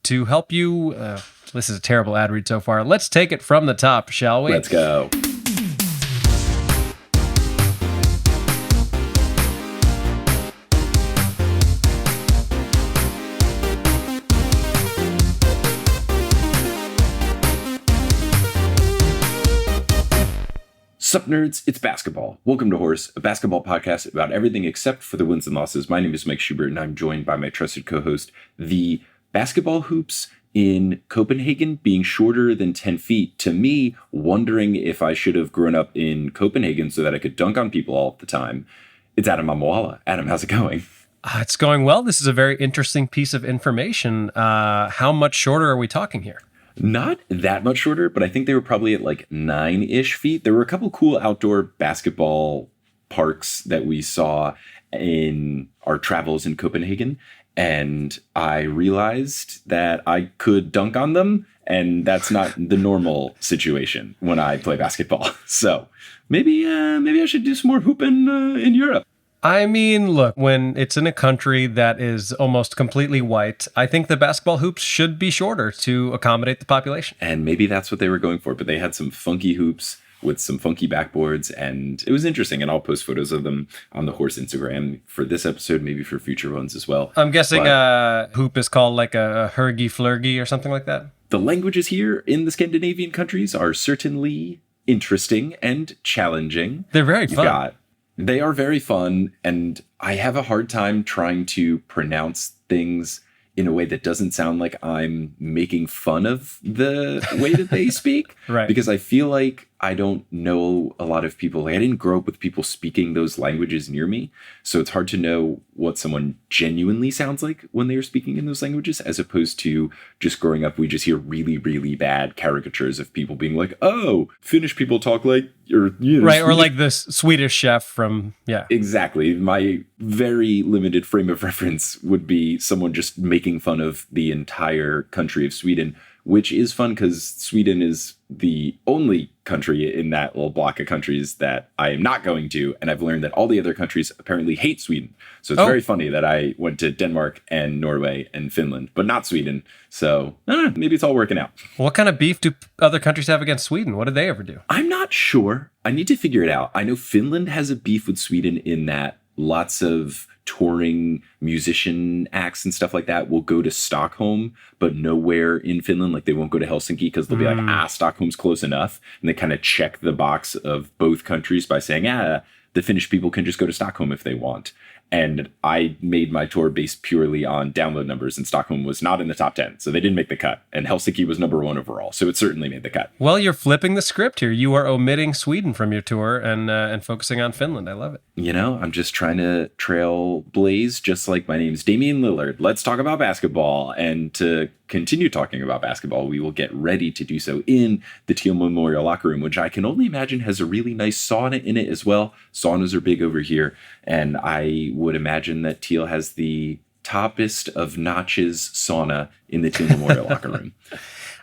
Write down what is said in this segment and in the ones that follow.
to help you. This is a terrible ad read so far. Let's take it from the top, shall we? Let's go. Sup nerds, it's basketball. Welcome to Horse, a basketball podcast about everything except for the wins and losses. My name is Mike Schubert, and I'm joined by my trusted co-host. The basketball hoops in Copenhagen being shorter than 10 feet, to me, wondering if I should have grown up in Copenhagen so that I could dunk on people all the time. It's Adam Amawala. Adam, how's it going? It's going well. This is a very interesting piece of information. How much shorter are we talking here? Not that much shorter, but I think they were probably at like 9-ish feet. There were a couple cool outdoor basketball parks that we saw in our travels in Copenhagen. And I realized that I could dunk on them. And that's not the normal situation when I play basketball. So maybe I should do some more hooping in Europe. I mean, look, when it's in a country that is almost completely white, I think the basketball hoops should be shorter to accommodate the population. And maybe that's what they were going for, but they had some funky hoops with some funky backboards, and it was interesting, and I'll post photos of them on the Horse Instagram for this episode, maybe for future ones as well. I'm guessing a hoop is called like a Hergy, Flergy or something like that? The languages here in the Scandinavian countries are certainly interesting and challenging. They're very fun. They are very fun, and I have a hard time trying to pronounce things in a way that doesn't sound like I'm making fun of the way that they speak. Right. Because I feel like I don't know a lot of people. Like, I didn't grow up with people speaking those languages near me. So it's hard to know what someone genuinely sounds like when they are speaking in those languages, as opposed to just growing up, we just hear really, really bad caricatures of people being like, oh, Finnish people talk like, or, you know, right, or like this Swedish chef from, yeah. Exactly. My very limited frame of reference would be someone just making fun of the entire country of Sweden, which is fun because Sweden is the only country in that little block of countries that I am not going to. And I've learned that all the other countries apparently hate Sweden. So it's very funny that I went to Denmark and Norway and Finland, but not Sweden. So maybe it's all working out. What kind of beef do other countries have against Sweden? What did they ever do? I'm not sure. I need to figure it out. I know Finland has a beef with Sweden in that lots of touring musician acts and stuff like that will go to Stockholm, but nowhere in Finland. Like, they won't go to Helsinki because they'll be like, Stockholm's close enough. And they kind of check the box of both countries by saying, the Finnish people can just go to Stockholm if they want. And I made my tour based purely on download numbers, and Stockholm was not in the top 10. So they didn't make the cut. And Helsinki was number 1 overall. So it certainly made the cut. Well, you're flipping the script here. You are omitting Sweden from your tour and focusing on Finland. I love it. You know, I'm just trying to trailblaze, just like my name's Damian Lillard. Let's talk about basketball. And to continue talking about basketball, we will get ready to do so in the Teal Memorial locker room, which I can only imagine has a really nice sauna in it as well. Saunas are big over here. And I would imagine that Teal has the toppest of notches sauna in the Teal Memorial locker room.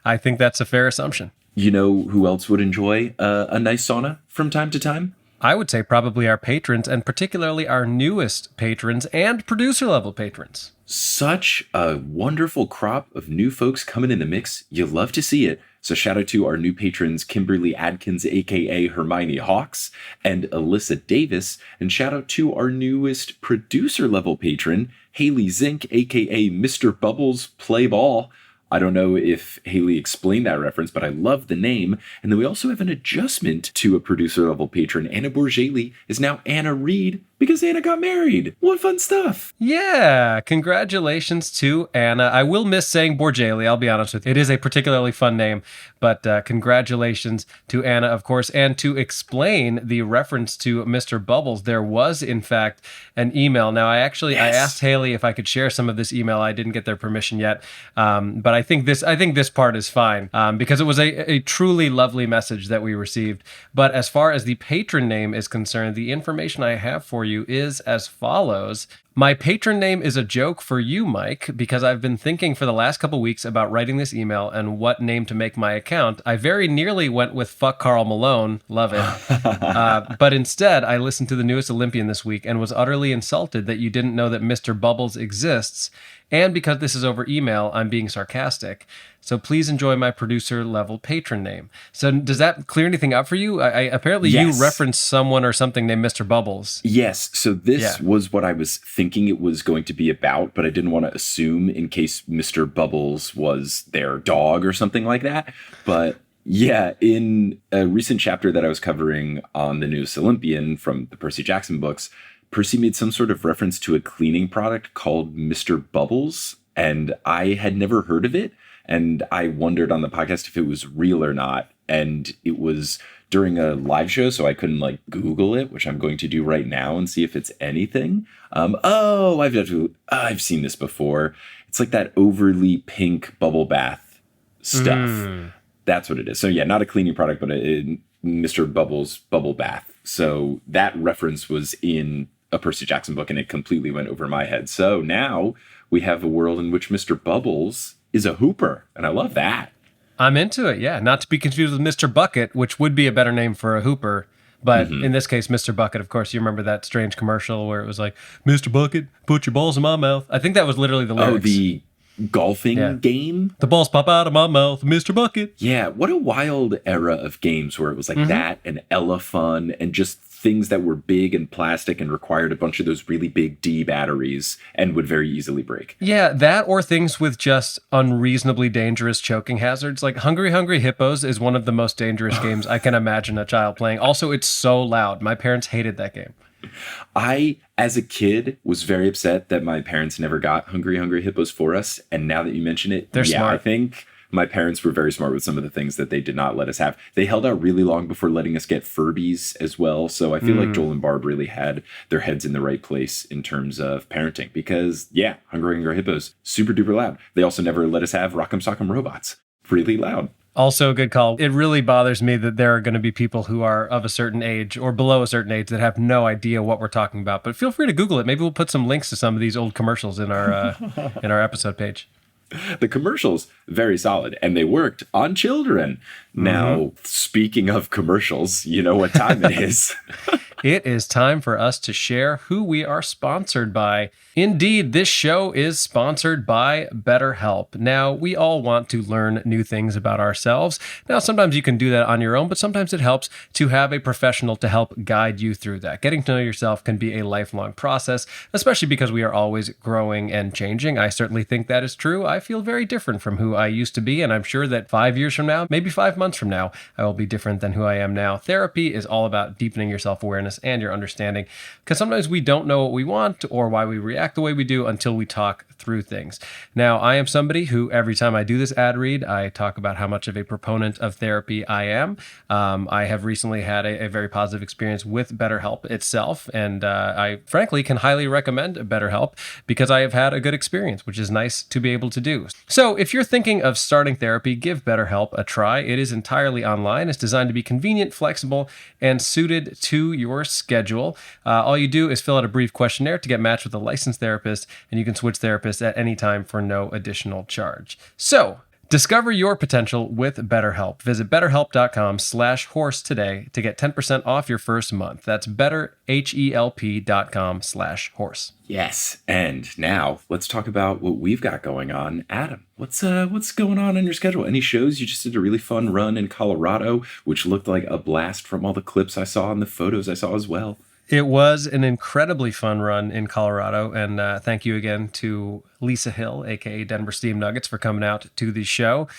I think that's a fair assumption. You know who else would enjoy a nice sauna from time to time? I would say probably our patrons, and particularly our newest patrons and producer-level patrons. Such a wonderful crop of new folks coming in the mix. You love to see it. So shout out to our new patrons, Kimberly Adkins, a.k.a. Hermione Hawks, and Alyssa Davis. And shout out to our newest producer-level patron, Haley Zink, a.k.a. Mr. Bubbles Play Ball. I don't know if Haley explained that reference, but I love the name. And then we also have an adjustment to a producer-level patron. Anna Borgelli is now Anna Reed because Anna got married. What fun stuff. Yeah, congratulations to Anna. I will miss saying Borgelli, I'll be honest with you. It is a particularly fun name, but congratulations to Anna, of course. And to explain the reference to Mr. Bubbles, there was, in fact, an email. Now, I asked Haley if I could share some of this email. I didn't get their permission yet, but I think this part is fine because it was a truly lovely message that we received. But as far as the patron name is concerned, the information I have for you is as follows. My patron name is a joke for you, Mike, because I've been thinking for the last couple weeks about writing this email and what name to make my account. I very nearly went with Fuck Carl Malone. Love it. But instead, I listened to the newest Olympian this week and was utterly insulted that you didn't know that Mr. Bubbles exists. And because this is over email, I'm being sarcastic. So please enjoy my producer-level patron name. So does that clear anything up for you? Apparently Yes. you referenced someone or something named Mr. Bubbles. Yes. So this was what I was thinking it was going to be about, but I didn't want to assume in case Mr. Bubbles was their dog or something like that. But yeah, in a recent chapter that I was covering on the newest Olympian from the Percy Jackson books, Percy made some sort of reference to a cleaning product called Mr. Bubbles, and I had never heard of it. And I wondered on the podcast if it was real or not. And it was during a live show, so I couldn't Google it, which I'm going to do right now and see if it's anything. I've seen this before. It's like that overly pink bubble bath stuff. That's what it is. So yeah, not a cleaning product, but a Mr. Bubbles bubble bath. So that reference was in a Percy Jackson book, and it completely went over my head. So now we have a world in which Mr. Bubbles is a hooper, and I love that. I'm into it, yeah. Not to be confused with Mr. Bucket, which would be a better name for a hooper. But in this case, Mr. Bucket, of course, you remember that strange commercial where it was like, Mr. Bucket, put your balls in my mouth. I think that was literally the lyrics. Oh, the golfing game? The balls pop out of my mouth, Mr. Bucket. Yeah, what a wild era of games where it was like that and Ella Fun and just things that were big and plastic and required a bunch of those really big D batteries and would very easily break. Yeah, that or things with just unreasonably dangerous choking hazards. Like Hungry Hippos is one of the most dangerous games I can imagine a child playing. Also, it's so loud. My parents hated that game. I, as a kid, was very upset that my parents never got Hungry Hippos for us. And now that you mention it, They're smart. I think my parents were very smart with some of the things that they did not let us have. They held out really long before letting us get Furbies as well. So I feel like Joel and Barb really had their heads in the right place in terms of parenting because, yeah, Hungry Hippos, super duper loud. They also never let us have Rock'em Sock'em Robots. Really loud. Also a good call. It really bothers me that there are going to be people who are of a certain age or below a certain age that have no idea what we're talking about. But feel free to Google it. Maybe we'll put some links to some of these old commercials in our episode page. The commercials, very solid, and they worked on children. Now, speaking of commercials, you know what time it is. It is time for us to share who we are sponsored by. Indeed, this show is sponsored by BetterHelp. Now, we all want to learn new things about ourselves. Now, sometimes you can do that on your own, but sometimes it helps to have a professional to help guide you through that. Getting to know yourself can be a lifelong process, especially because we are always growing and changing. I certainly think that is true. I feel very different from who I used to be, and I'm sure that 5 years from now, maybe 5 months from now, I will be different than who I am now. Therapy is all about deepening your self-awareness and your understanding, because sometimes we don't know what we want or why we react the way we do until we talk through things. Now, I am somebody who every time I do this ad read, I talk about how much of a proponent of therapy I am. I have recently had a very positive experience with BetterHelp itself, and I frankly can highly recommend BetterHelp because I have had a good experience, which is nice to be able to do. So if you're thinking of starting therapy, give BetterHelp a try. It is entirely online. It's designed to be convenient, flexible, and suited to your schedule. All you do is fill out a brief questionnaire to get matched with a licensed therapist, and you can switch therapists at any time for no additional charge. So, discover your potential with BetterHelp. Visit betterhelp.com/horse today to get 10% off your first month. That's betterhelp.com/horse. Yes, and now let's talk about what we've got going on. Adam, what's going on your schedule? Any shows? You just did a really fun run in Colorado, which looked like a blast from all the clips I saw and the photos I saw as well. It was an incredibly fun run in Colorado, and thank you again to Lisa Hill, aka Denver Steam Nuggets, for coming out to the show.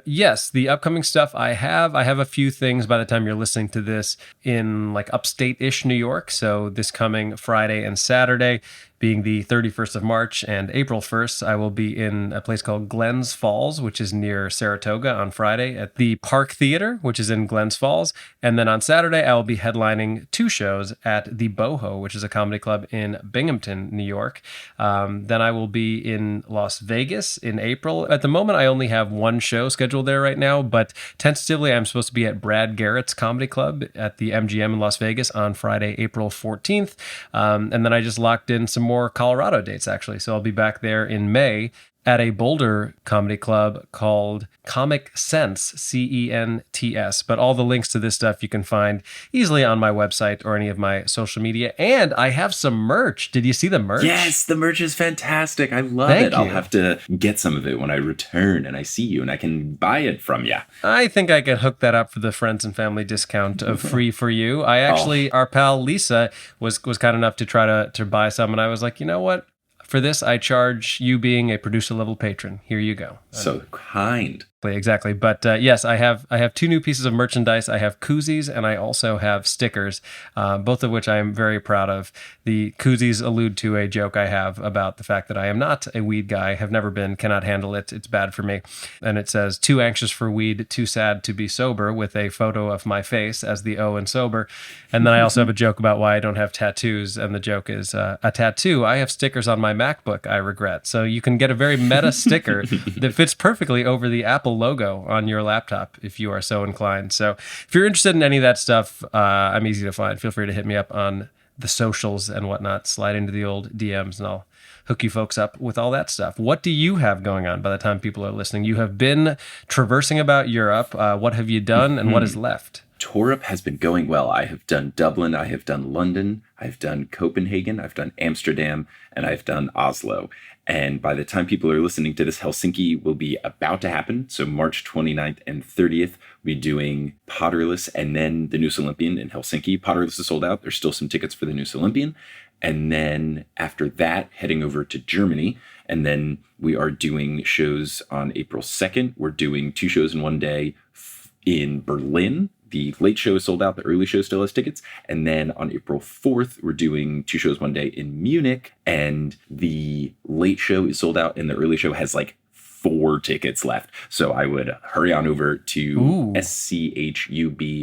Yes, the upcoming stuff I have a few things by the time you're listening to this in like upstate-ish New York. So this coming Friday and Saturday, being the 31st of March and April 1st, I will be in a place called Glens Falls, which is near Saratoga on Friday at the Park Theater, which is in Glens Falls. And then on Saturday, I will be headlining 2 shows at the Boho, which is a comedy club in Binghamton, New York. Then I will be in Las Vegas in April. At the moment, I only have one show scheduled there right now, but tentatively, I'm supposed to be at Brad Garrett's Comedy Club at the MGM in Las Vegas on Friday, April 14th. And then I just locked in some more Colorado dates, actually. So I'll be back there in May at a Boulder comedy club called Comic Sense, Cents. But all the links to this stuff you can find easily on my website or any of my social media. And I have some merch. Did you see the merch? Yes, the merch is fantastic. I love Thank it. you. I'll have to get some of it when I return and I see you and I can buy it from you. I think I could hook that up for the friends and family discount of free for you. I actually, our pal Lisa was kind enough to try to buy some. And I was like, you know what? For this, I charge you being a producer level patron. Here you go. So kind. Exactly. But yes, I have two new pieces of merchandise. I have koozies and I also have stickers, both of which I am very proud of. The koozies allude to a joke I have about the fact that I am not a weed guy, have never been, cannot handle it. It's bad for me. And it says, too anxious for weed, too sad to be sober, with a photo of my face as the O in sober. And then I also have a joke about why I don't have tattoos. And the joke is a tattoo. I have stickers on my MacBook, I regret. So you can get a very meta sticker that fits perfectly over the Apple logo on your laptop if you are so inclined. So if you're interested in any of that stuff, I'm easy to find. Feel free to hit me up on the socials and whatnot. Slide into the old DMs and I'll hook you folks up with all that stuff. What do you have going on by the time people are listening? You have been traversing about Europe. What have you done and what is left? Tourope has been going well. I have done Dublin, I have done London, I've done Copenhagen, I've done Amsterdam, and I've done Oslo. And by the time people are listening to this, Helsinki will be about to happen. So March 29th and 30th, we'll be doing Potterless and then the Noose Olympian in Helsinki. Potterless is sold out. There's still some tickets for the Noose Olympian. And then after that, heading over to Germany. And then we are doing shows on April 2nd. We're doing 2 shows in one day in Berlin. The late show is sold out. The early show still has tickets. And then on April 4th, we're doing 2 shows one day in Munich. And the late show is sold out. And the early show has like 4 tickets left. So I would hurry on over to schub.es/tour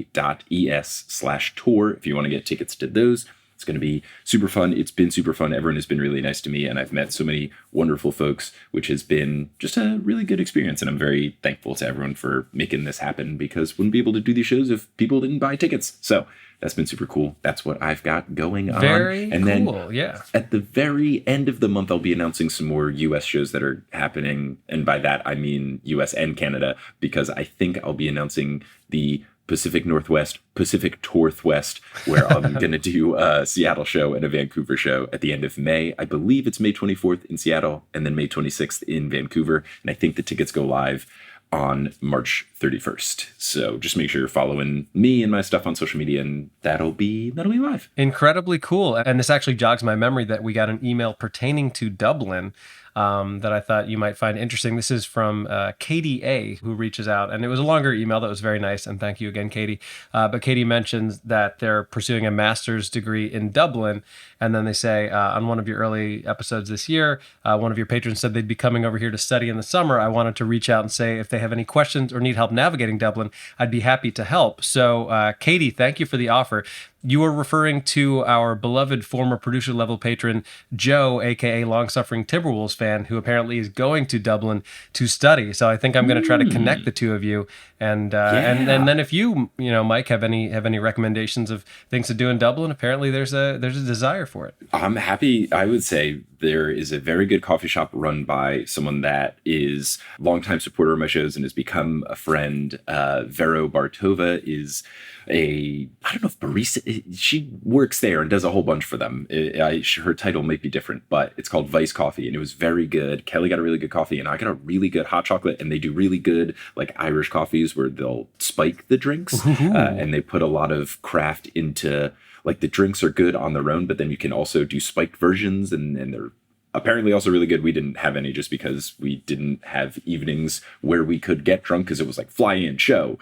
if you want to get tickets to those. It's going to be super fun. It's been super fun. Everyone has been really nice to me, and I've met so many wonderful folks, which has been just a really good experience. And I'm very thankful to everyone for making this happen, because wouldn't be able to do these shows if people didn't buy tickets. So that's been super cool. That's what I've got going on. Very and cool, then yeah. At the very end of the month, I'll be announcing some more U.S. shows that are happening. And by that, I mean U.S. and Canada, because I think I'll be announcing the Pacific Northwest, Pacific Northwest, where I'm going to do a Seattle show and a Vancouver show at the end of May. I believe it's May 24th in Seattle and then May 26th in Vancouver. And I think the tickets go live on March 31st. So just make sure you're following me and my stuff on social media, and that'll be live. Incredibly cool. And this actually jogs my memory that we got an email pertaining to Dublin that I thought you might find interesting. This is from Katie A, who reaches out, and it was a longer email that was very nice, and thank you again, Katie. But Katie mentions that they're pursuing a master's degree in Dublin, and then they say, on one of your early episodes this year, one of your patrons said they'd be coming over here to study in the summer. I wanted to reach out and say if they have any questions or need help navigating Dublin, I'd be happy to help. So, Katie, thank you for the offer. You were referring to our beloved former producer level patron, Joe, aka long-suffering Timberwolves fan, who apparently is going to Dublin to study. So I think I'm going to try to connect the two of you. And then if you Mike, have any recommendations of things to do in Dublin, apparently there's a desire for it. I'm happy. I would say there is a very good coffee shop run by someone that is a longtime supporter of my shows and has become a friend. Vero Bartova is I don't know if barista, she works there and does a whole bunch for them. Her title might be different, but it's called Vice Coffee, and it was very good. Kelly got a really good coffee, and I got a really good hot chocolate, and they do really good like Irish coffees where they'll spike the drinks, and they put a lot of craft into, like, the drinks are good on their own, but then you can also do spiked versions, and they're apparently also really good. We didn't have any just because we didn't have evenings where we could get drunk, because it was like fly in, show,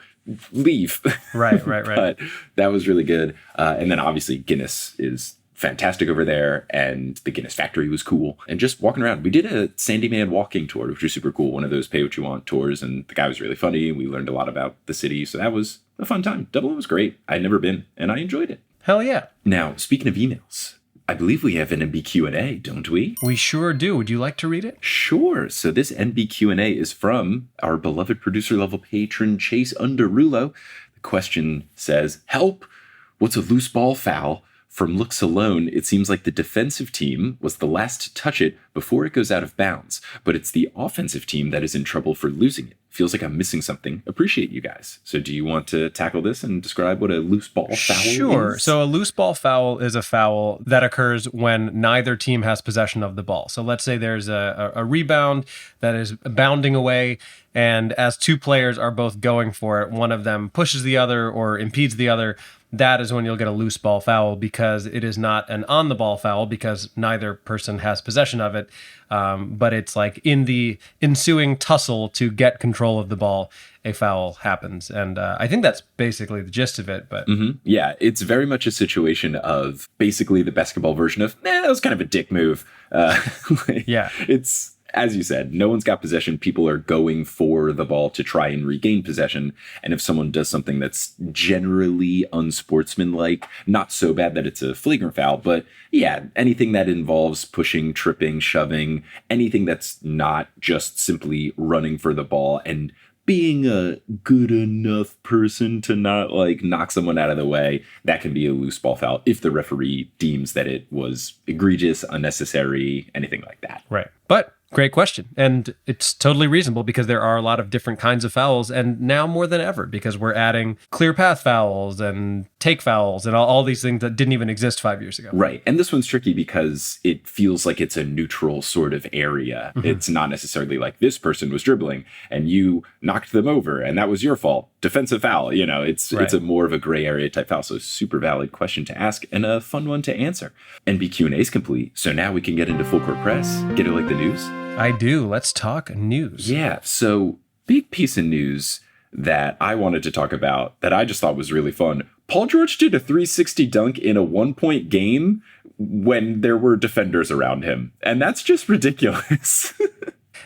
leave. Right. But that was really good. And then obviously Guinness is fantastic over there, and the Guinness factory was cool. And just walking around, we did a Sandyman walking tour, which was super cool. One of those pay what you want tours, and the guy was really funny. We learned a lot about the city, so that was a fun time. Dublin was great. I'd never been, and I enjoyed it. Hell yeah. Now, speaking of emails, I believe we have an NBQ&A, don't we? We sure do. Would you like to read it? Sure. So this NBQ&A is from our beloved producer-level patron, Chase Underrulo. The question says, help, what's a loose ball foul? From looks alone, it seems like the defensive team was the last to touch it before it goes out of bounds, but it's the offensive team that is in trouble for losing it. Feels like I'm missing something. Appreciate you guys. So do you want to tackle this and describe what a loose ball foul is? Sure. So a loose ball foul is a foul that occurs when neither team has possession of the ball. So let's say there's a rebound that is bounding away, and as two players are both going for it, one of them pushes the other or impedes the other. That is when you'll get a loose ball foul, because it is not an on the ball foul because neither person has possession of it. But it's like in the ensuing tussle to get control of the ball, a foul happens. And I think that's basically the gist of it. But yeah, it's very much a situation of basically the basketball version of, that was kind of a dick move. Yeah. It's, as you said, no one's got possession. People are going for the ball to try and regain possession. And if someone does something that's generally unsportsmanlike, not so bad that it's a flagrant foul, but yeah, anything that involves pushing, tripping, shoving, anything that's not just simply running for the ball and being a good enough person to not like knock someone out of the way, that can be a loose ball foul if the referee deems that it was egregious, unnecessary, anything like that. Right. But great question. And it's totally reasonable because there are a lot of different kinds of fouls. And now more than ever, because we're adding clear path fouls and take fouls and all these things that didn't even exist 5 years ago. Right. And this one's tricky because it feels like it's a neutral sort of area. Mm-hmm. It's not necessarily like this person was dribbling and you knocked them over and that was your fault. Defensive foul. You know, it's a more of a gray area type foul. So super valid question to ask and a fun one to answer. NBQ&A is complete. So now we can get into full court press. Get it like the news? I do. Let's talk news. Yeah. So big piece of news that I wanted to talk about that I just thought was really fun. Paul George did a 360 dunk in a 1-point game when there were defenders around him. And that's just ridiculous.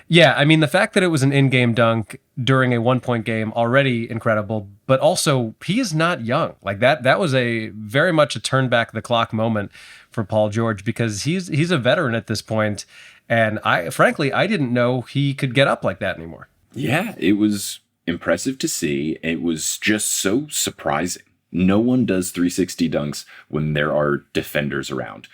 Yeah, I mean, the fact that it was an in-game dunk during a 1-point game, already incredible, but also he is not young. Like that was a very much a turn back the clock moment for Paul George because he's a veteran at this point. And frankly, I didn't know he could get up like that anymore. Yeah, it was impressive to see. It was just so surprising. No one does 360 dunks when there are defenders around.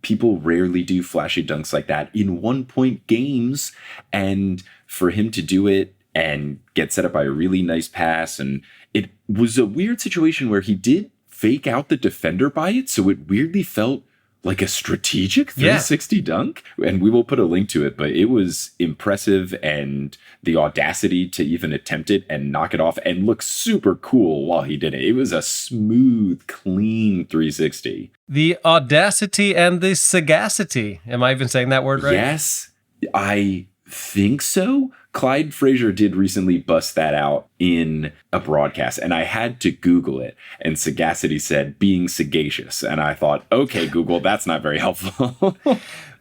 People rarely do flashy dunks like that in 1-point games. And for him to do it and get set up by a really nice pass, and it was a weird situation where he did fake out the defender by it. So it weirdly felt like a strategic 360 dunk. And we will put a link to it, but it was impressive, and the audacity to even attempt it and knock it off and look super cool while he did it. It was a smooth, clean 360. The audacity and the sagacity. Am I even saying that word right? Yes, I think so. Clyde Frazier did recently bust that out in a broadcast, and I had to Google it. And Sagacity said, being sagacious. And I thought, okay, Google, that's not very helpful.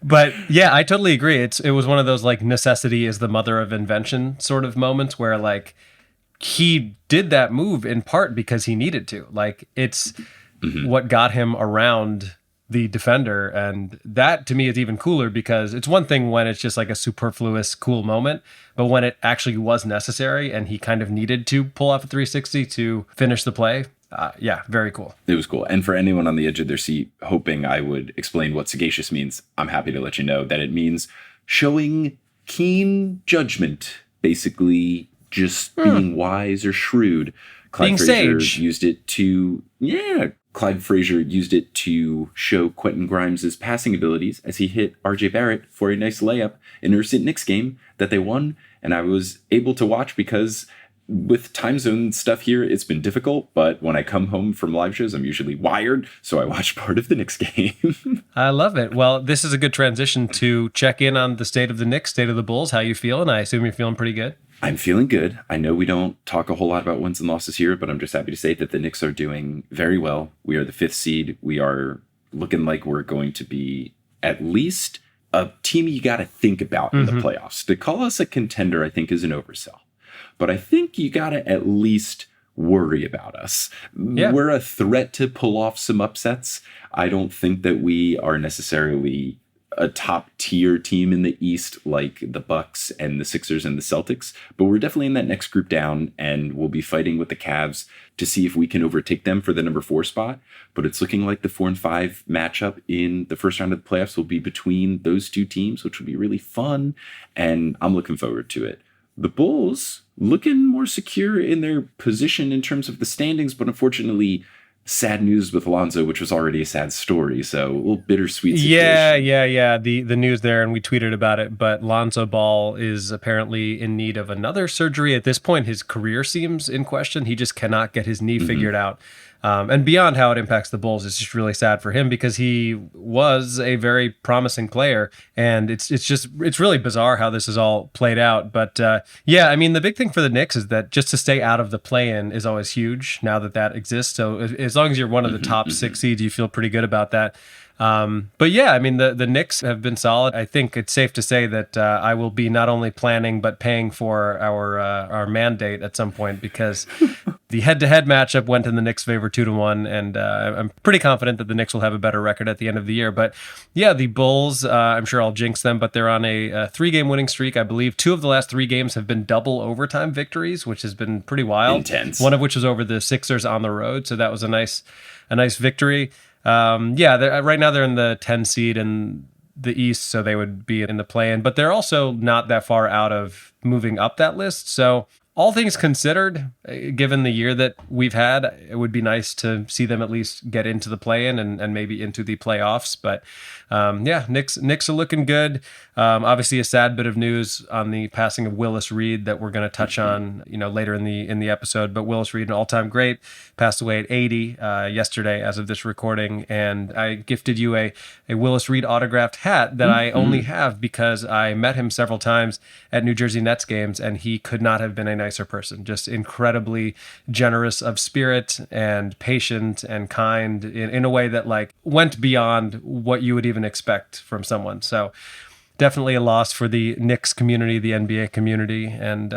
But yeah, I totally agree. It was one of those like necessity is the mother of invention sort of moments where like he did that move in part because he needed to. Like it's what got him around the defender, and that to me is even cooler because it's one thing when it's just like a superfluous cool moment, but when it actually was necessary and he kind of needed to pull off a 360 to finish the play, yeah, very cool. It was cool. And for anyone on the edge of their seat hoping I would explain what sagacious means, I'm happy to let you know that it means showing keen judgment, basically just being wise or shrewd. Clyde Frazier used it to, Clyde Frazier used it to show Quentin Grimes' passing abilities as he hit RJ Barrett for a nice layup in a recent Knicks game that they won. And I was able to watch because with time zone stuff here, it's been difficult. But when I come home from live shows, I'm usually wired. So I watched part of the Knicks game. I love it. Well, this is a good transition to check in on the state of the Knicks, state of the Bulls. How you feeling? I assume you're feeling pretty good. I'm feeling good. I know we don't talk a whole lot about wins and losses here, but I'm just happy to say that the Knicks are doing very well. We are the 5th seed. We are looking like we're going to be at least a team you got to think about in the playoffs. To call us a contender, I think, is an oversell. But I think you got to at least worry about us. Yeah. We're a threat to pull off some upsets. I don't think that we are necessarily a top tier team in the East like the Bucks and the Sixers and the Celtics, but we're definitely in that next group down, and we'll be fighting with the Cavs to see if we can overtake them for the number 4 spot. But it's looking like the 4 and 5 matchup in the first round of the playoffs will be between those two teams, which will be really fun, and I'm looking forward to it. The Bulls looking more secure in their position in terms of the standings, but unfortunately, sad news with Lonzo, which was already a sad story. So a little bittersweet situation. Yeah. The news there, and we tweeted about it, but Lonzo Ball is apparently in need of another surgery. At this point, his career seems in question. He just cannot get his knee figured out. And beyond how it impacts the Bulls, it's just really sad for him because he was a very promising player, and it's really bizarre how this is all played out. But yeah, I mean, the big thing for the Knicks is that just to stay out of the play-in is always huge now that exists. So as long as you're one of the top 6 seeds, you feel pretty good about that. But yeah, I mean, the Knicks have been solid. I think it's safe to say that I will be not only planning but paying for our mandate at some point because the head-to-head matchup went in the Knicks' favor 2-1, and I'm pretty confident that the Knicks will have a better record at the end of the year. But yeah, the Bulls, I'm sure I'll jinx them, but they're on a 3-game winning streak. I believe 2 of the last 3 games have been double overtime victories, which has been pretty wild. Intense. One of which was over the Sixers on the road, so that was a nice victory. Right now they're in the 10 seed in the East, so they would be in the play-in, but they're also not that far out of moving up that list. So all things considered, given the year that we've had, it would be nice to see them at least get into the play-in and maybe into the playoffs. But yeah, Knicks are looking good. Obviously, a sad bit of news on the passing of Willis Reed that we're going to touch on, later in the episode. But Willis Reed, an all-time great, passed away at 80 yesterday, as of this recording. And I gifted you a Willis Reed autographed hat that I only have because I met him several times at New Jersey Nets games, and he could not have been a nicer person. Just incredibly generous of spirit and patient and kind in a way that went beyond what you would even expect from someone. So definitely a loss for the Knicks community, the NBA community, and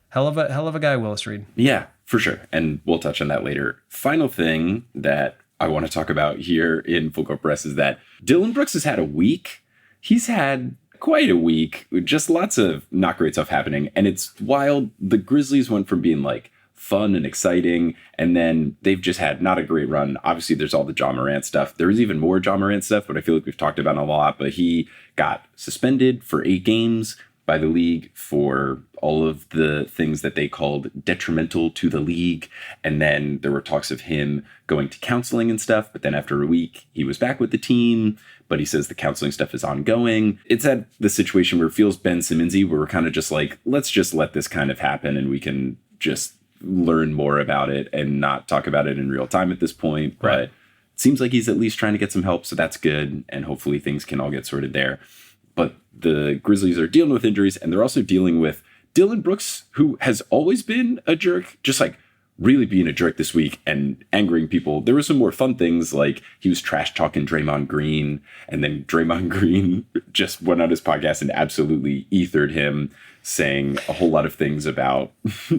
hell of a guy, Willis Reed. Yeah, for sure. And we'll touch on that later. Final thing that I want to talk about here in Full Court Press is that Dillon Brooks has had a week. He's had quite a week, just lots of not great stuff happening. And it's wild. The Grizzlies went from being fun and exciting, and then they've just had not a great run. Obviously, there's all the Ja Morant stuff. There was even more Ja Morant stuff, but I feel like we've talked about it a lot. But he got suspended for 8 games by the league for all of the things that they called detrimental to the league. And then there were talks of him going to counseling and stuff. But then after a week, he was back with the team. But he says the counseling stuff is ongoing. It's at the situation where it feels Ben Simmonsy, where we're kind of just let's just let this kind of happen and we can just learn more about it and not talk about it in real time at this point. Right. But it seems like he's at least trying to get some help. So that's good. And hopefully things can all get sorted there. But the Grizzlies are dealing with injuries, and they're also dealing with Dillon Brooks, who has always been a jerk, just really being a jerk this week and angering people. There were some more fun things, like he was trash talking Draymond Green, and then Draymond Green just went on his podcast and absolutely ethered him, saying a whole lot of things about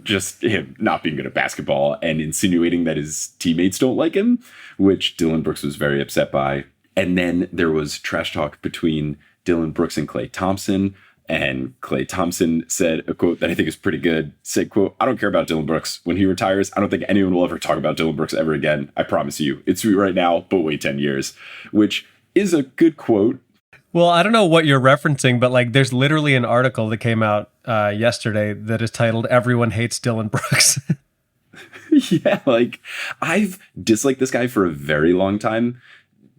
just him not being good at basketball and insinuating that his teammates don't like him, which Dillon Brooks was very upset by. And then there was trash talk between Dillon Brooks and Klay Thompson. And Klay Thompson said a quote that I think is pretty good. Said, quote, "I don't care about Dillon Brooks. When he retires, I don't think anyone will ever talk about Dillon Brooks ever again. I promise you. It's sweet right now, but wait 10 years. Which is a good quote. Well, I don't know what you're referencing, but there's literally an article that came out yesterday that is titled "Everyone Hates Dillon Brooks." Yeah, I've disliked this guy for a very long time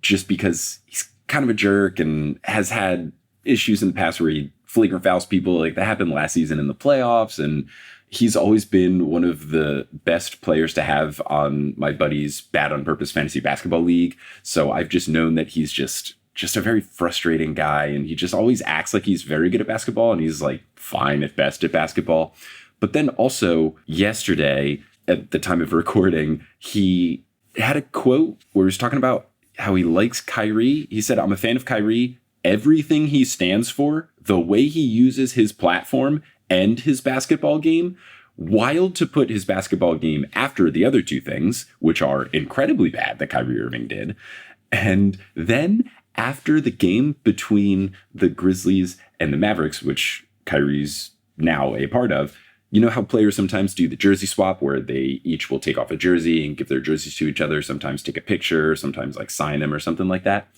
just because he's kind of a jerk and has had issues in the past where he flagrant fouls people. That happened last season in the playoffs. And he's always been one of the best players to have on my buddy's Bad on Purpose Fantasy Basketball League. So I've just known that he's just a very frustrating guy. And he just always acts like he's very good at basketball. And he's fine at best at basketball. But then also yesterday, at the time of recording, he had a quote where he was talking about how he likes Kyrie. He said, "I'm a fan of Kyrie. Everything he stands for, the way he uses his platform and his basketball game," wild to put his basketball game after the other two things, which are incredibly bad that Kyrie Irving did. And then after the game between the Grizzlies and the Mavericks, which Kyrie's now a part of, you know how players sometimes do the jersey swap where they each will take off a jersey and give their jerseys to each other, sometimes take a picture, sometimes like sign them or something like that.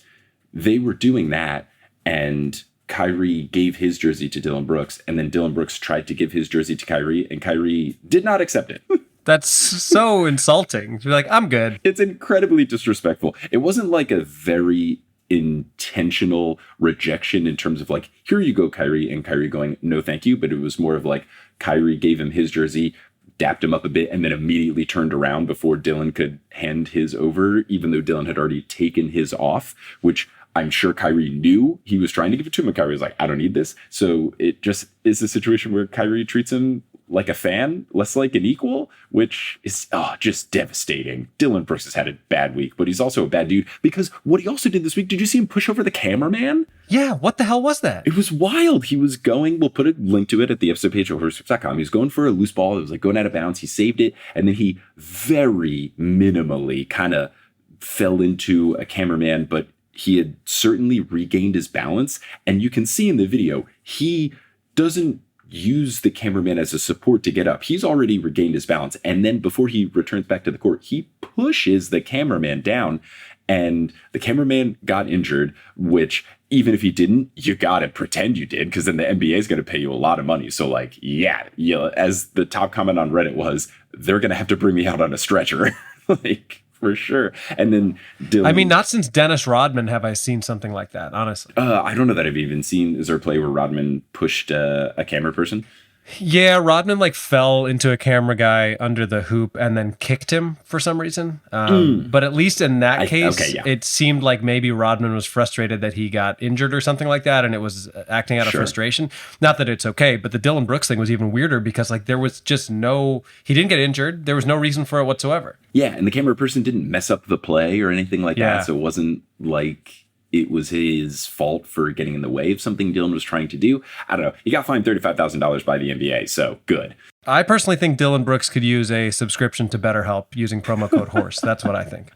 They were doing that, and Kyrie gave his jersey to Dillon Brooks, and then Dillon Brooks tried to give his jersey to Kyrie, and Kyrie did not accept it. That's so insulting. You're like, I'm good. It's incredibly disrespectful. It wasn't like a very intentional rejection in terms of like, here you go, Kyrie, and Kyrie going, no, thank you. But it was more of like, Kyrie gave him his jersey, dapped him up a bit, and then immediately turned around before Dillon could hand his over, even though Dillon had already taken his off, which I'm sure Kyrie knew he was trying to give it to him, and Kyrie was like, I don't need this. So it just is a situation where Kyrie treats him like a fan, less like an equal, which is just devastating. Dillon Brooks has had a bad week, but he's also a bad dude because what he also did this week, did you see him push over the cameraman? Yeah, what the hell was that? It was wild. He was going, we'll put a link to it at the episode page of horoscopes.com. He was going for a loose ball. It was like going out of bounds. He saved it. And then he very minimally kind of fell into a cameraman, but he had certainly regained his balance. And you can see in the video, he doesn't use the cameraman as a support to get up. He's already regained his balance. And then before he returns back to the court, he pushes the cameraman down, and the cameraman got injured, which even if he didn't, you got to pretend you did, because then the NBA is going to pay you a lot of money. So like, yeah, as the top comment on Reddit was, they're going to have to bring me out on a stretcher. Like, for sure. And then Dillon, I mean, not since Dennis Rodman have I seen something like that, honestly. I don't know that I've even seen, is there a play where Rodman pushed a camera person? Yeah, Rodman like fell into a camera guy under the hoop and then kicked him for some reason. But at least in that case, it seemed like maybe Rodman was frustrated that he got injured or something like that, and it was acting out of frustration. Not that it's okay, but the Dillon Brooks thing was even weirder because like there was just he didn't get injured. There was no reason for it whatsoever. Yeah, and the camera person didn't mess up the play or anything like that, so it wasn't like it was his fault for getting in the way of something Dillon was trying to do. I don't know. He got fined $35,000 by the NBA, so good. I personally think Dillon Brooks could use a subscription to BetterHelp using promo code HORSE. That's what I think.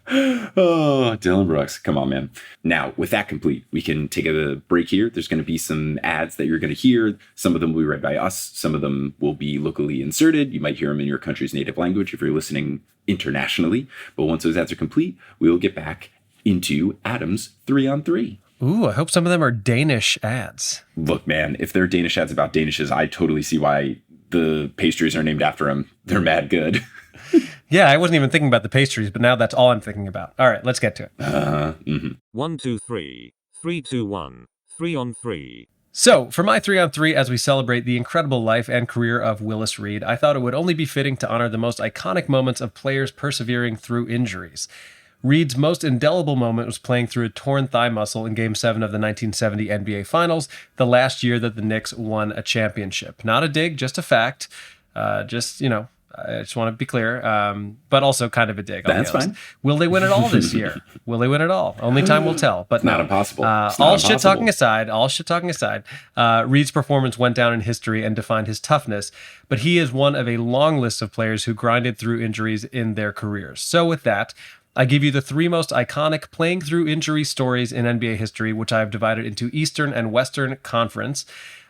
Oh, Dillon Brooks. Come on, man. Now, with that complete, we can take a break here. There's going to be some ads that you're going to hear. Some of them will be read by us. Some of them will be locally inserted. You might hear them in your country's native language if you're listening internationally. But once those ads are complete, we will get back into Adam's 3-on-3. Ooh, I hope some of them are Danish ads. Look, man, if they're Danish ads about Danishes, I totally see why the pastries are named after them. They're mad good. Yeah, I wasn't even thinking about the pastries, but now that's all I'm thinking about. All right, let's get to it. 1, 2, 3. 3, 2, 1. 3-on-3. So, for my 3-on-3, as we celebrate the incredible life and career of Willis Reed, I thought it would only be fitting to honor the most iconic moments of players persevering through injuries. Reed's most indelible moment was playing through a torn thigh muscle in Game 7 of the 1970 NBA Finals, the last year that the Knicks won a championship. Not a dig, just a fact. I just want to be clear, but also kind of a dig. That's fine. Will they win it all this year? Will they win it all? Only time will tell. But not impossible. All shit talking aside, Reed's performance went down in history and defined his toughness, but he is one of a long list of players who grinded through injuries in their careers. So with that, I give you the 3 most iconic playing through injury stories in NBA history, which I have divided into Eastern and Western Conference.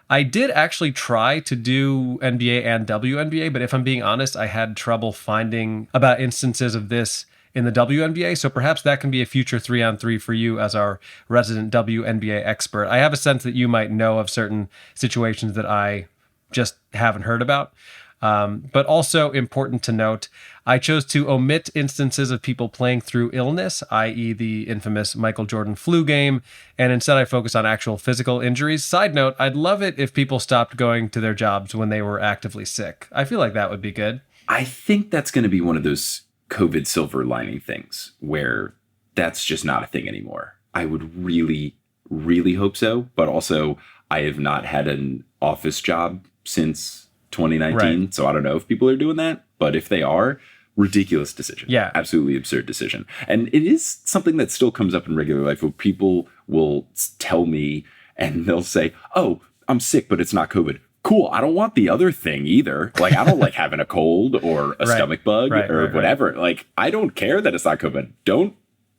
I did actually try to do NBA and WNBA, but if I'm being honest, I had trouble finding about instances of this in the WNBA, so perhaps that can be a future 3-on-3 for you as our resident WNBA expert. I have a sense that you might know of certain situations that I just haven't heard about. But also important to note, I chose to omit instances of people playing through illness, i.e. the infamous Michael Jordan flu game, and instead I focus on actual physical injuries. Side note, I'd love it if people stopped going to their jobs when they were actively sick. I feel like that would be good. I think that's going to be one of those COVID silver lining things where that's just not a thing anymore. I would really, really hope so, but also I have not had an office job since 2019. Right. So I don't know if people are doing that, but if they are, ridiculous decision. Yeah. Absolutely absurd decision. And it is something that still comes up in regular life where people will tell me and they'll say, oh, I'm sick, but it's not COVID. cool. I don't want the other thing either. Like, I don't like having a cold or a stomach bug or whatever. Like, I don't care that it's not COVID. Don't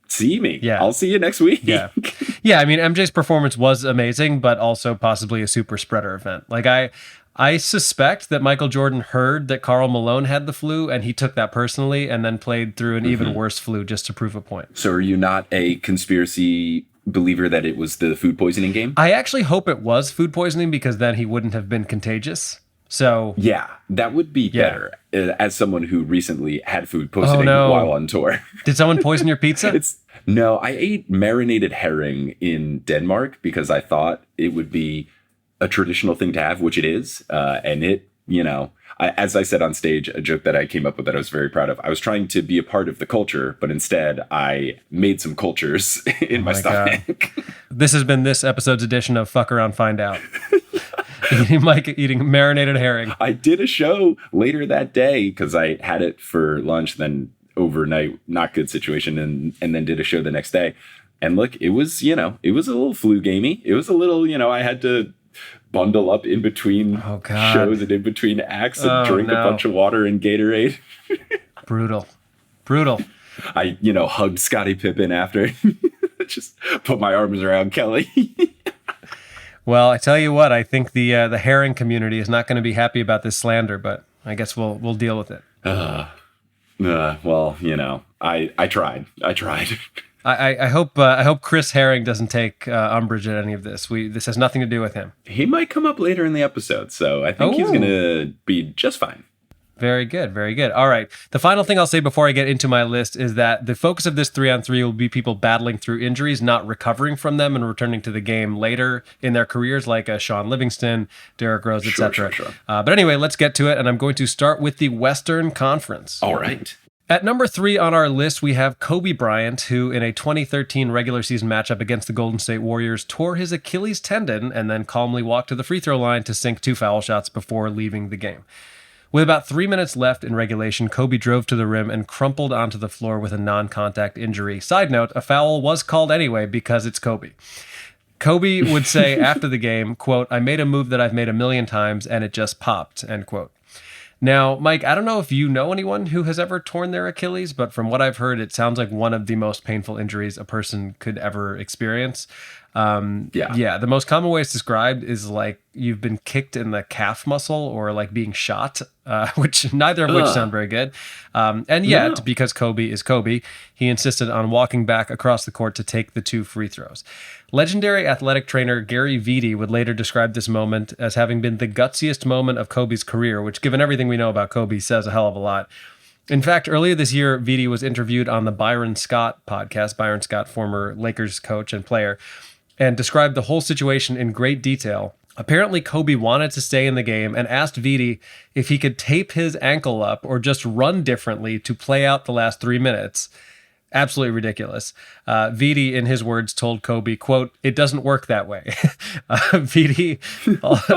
see me. Yeah. I'll see you next week. Yeah. Yeah. I mean, MJ's performance was amazing, but also possibly a super spreader event. Like, I suspect that Michael Jordan heard that Karl Malone had the flu and he took that personally and then played through an even worse flu just to prove a point. So are you not a conspiracy believer that it was the food poisoning game? I actually hope it was food poisoning because then he wouldn't have been contagious. So yeah, that would be better as someone who recently had food poisoning while on tour. Did someone poison your pizza? No, I ate marinated herring in Denmark because I thought it would be a traditional thing to have, which it is. And it, as I said on stage, a joke that I came up with that I was very proud of. I was trying to be a part of the culture, but instead I made some cultures in my stomach. This has been this episode's edition of Fuck Around, Find Out. Mike eating marinated herring. I did a show later that day because I had it for lunch, then overnight, not good situation, and then did a show the next day. And look, it was, it was a little flu gamey. It was a little, I had to bundle up in between shows and in between acts and drink a bunch of water and Gatorade. Brutal. I, hugged Scottie Pippen after. Just put my arms around Kelly. Well, I tell you what, I think the herring community is not going to be happy about this slander, but I guess we'll deal with it. Well, I tried. I hope Chris Herring doesn't take umbrage at any of this. This has nothing to do with him. He might come up later in the episode, so I think he's going to be just fine. Very good, very good. All right. The final thing I'll say before I get into my list is that the focus of this 3-on-3 will be people battling through injuries, not recovering from them and returning to the game later in their careers, like Sean Livingston, Derrick Rose, etc. Sure. But anyway, let's get to it, and I'm going to start with the Western Conference. All right. At number 3 on our list, we have Kobe Bryant, who in a 2013 regular season matchup against the Golden State Warriors tore his Achilles tendon and then calmly walked to the free throw line to sink 2 foul shots before leaving the game. With about 3 minutes left in regulation, Kobe drove to the rim and crumpled onto the floor with a non-contact injury. Side note, a foul was called anyway because it's Kobe. Kobe would say after the game, quote, "I made a move that I've made a million times and it just popped," end quote. Now, Mike, I don't know if you know anyone who has ever torn their Achilles, but from what I've heard, it sounds like one of the most painful injuries a person could ever experience. The most common way it's described is like you've been kicked in the calf muscle or like being shot, which neither of which sound very good. And yet, because Kobe is Kobe, he insisted on walking back across the court to take the 2 free throws. Legendary athletic trainer Gary Vitti would later describe this moment as having been the gutsiest moment of Kobe's career, which, given everything we know about Kobe, says a hell of a lot. In fact, earlier this year, Vitti was interviewed on the Byron Scott podcast, Byron Scott, former Lakers coach and player, and described the whole situation in great detail. Apparently, Kobe wanted to stay in the game and asked Vitti if he could tape his ankle up or just run differently to play out the last 3 minutes. Absolutely ridiculous. Vitti, in his words, told Kobe, quote, "It doesn't work that way." Vitti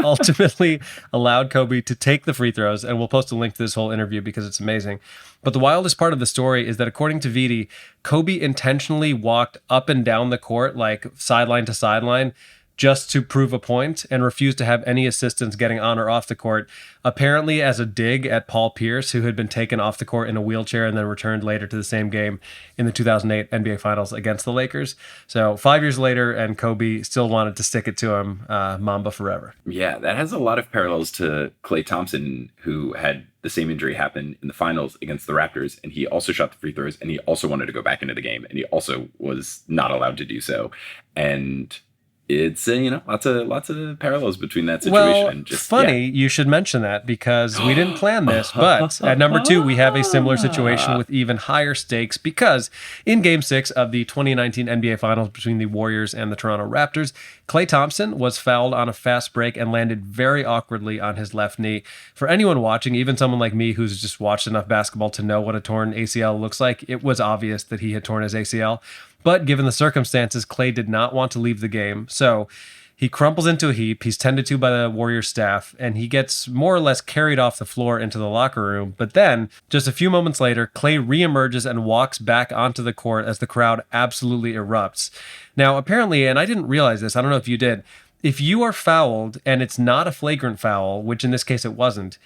ultimately allowed Kobe to take the free throws, and we'll post a link to this whole interview because it's amazing. But the wildest part of the story is that, according to Vitti, Kobe intentionally walked up and down the court, like sideline to sideline, just to prove a point and refused to have any assistance getting on or off the court, apparently as a dig at Paul Pierce, who had been taken off the court in a wheelchair and then returned later to the same game in the 2008 NBA Finals against the Lakers. So 5 years later, and Kobe still wanted to stick it to him, Mamba forever. Yeah, that has a lot of parallels to Klay Thompson, who had the same injury happen in the finals against the Raptors, and he also shot the free throws, and he also wanted to go back into the game, and he also was not allowed to do so. And it's lots of parallels between that situation. Well, just funny you should mention that because we didn't plan this, but at number 2 we have a similar situation with even higher stakes because in Game 6 of the 2019 NBA Finals between the Warriors and the Toronto Raptors, Klay Thompson was fouled on a fast break and landed very awkwardly on his left knee. For anyone watching, even someone like me who's just watched enough basketball to know what a torn ACL looks like, it was obvious that he had torn his ACL. But given the circumstances, Klay did not want to leave the game. So he crumples into a heap. He's tended to by the Warriors staff, and he gets more or less carried off the floor into the locker room. But then, just a few moments later, Klay reemerges and walks back onto the court as the crowd absolutely erupts. Now, apparently, and I didn't realize this, I don't know if you did, If you are fouled and it's not a flagrant foul, which in this case it wasn't,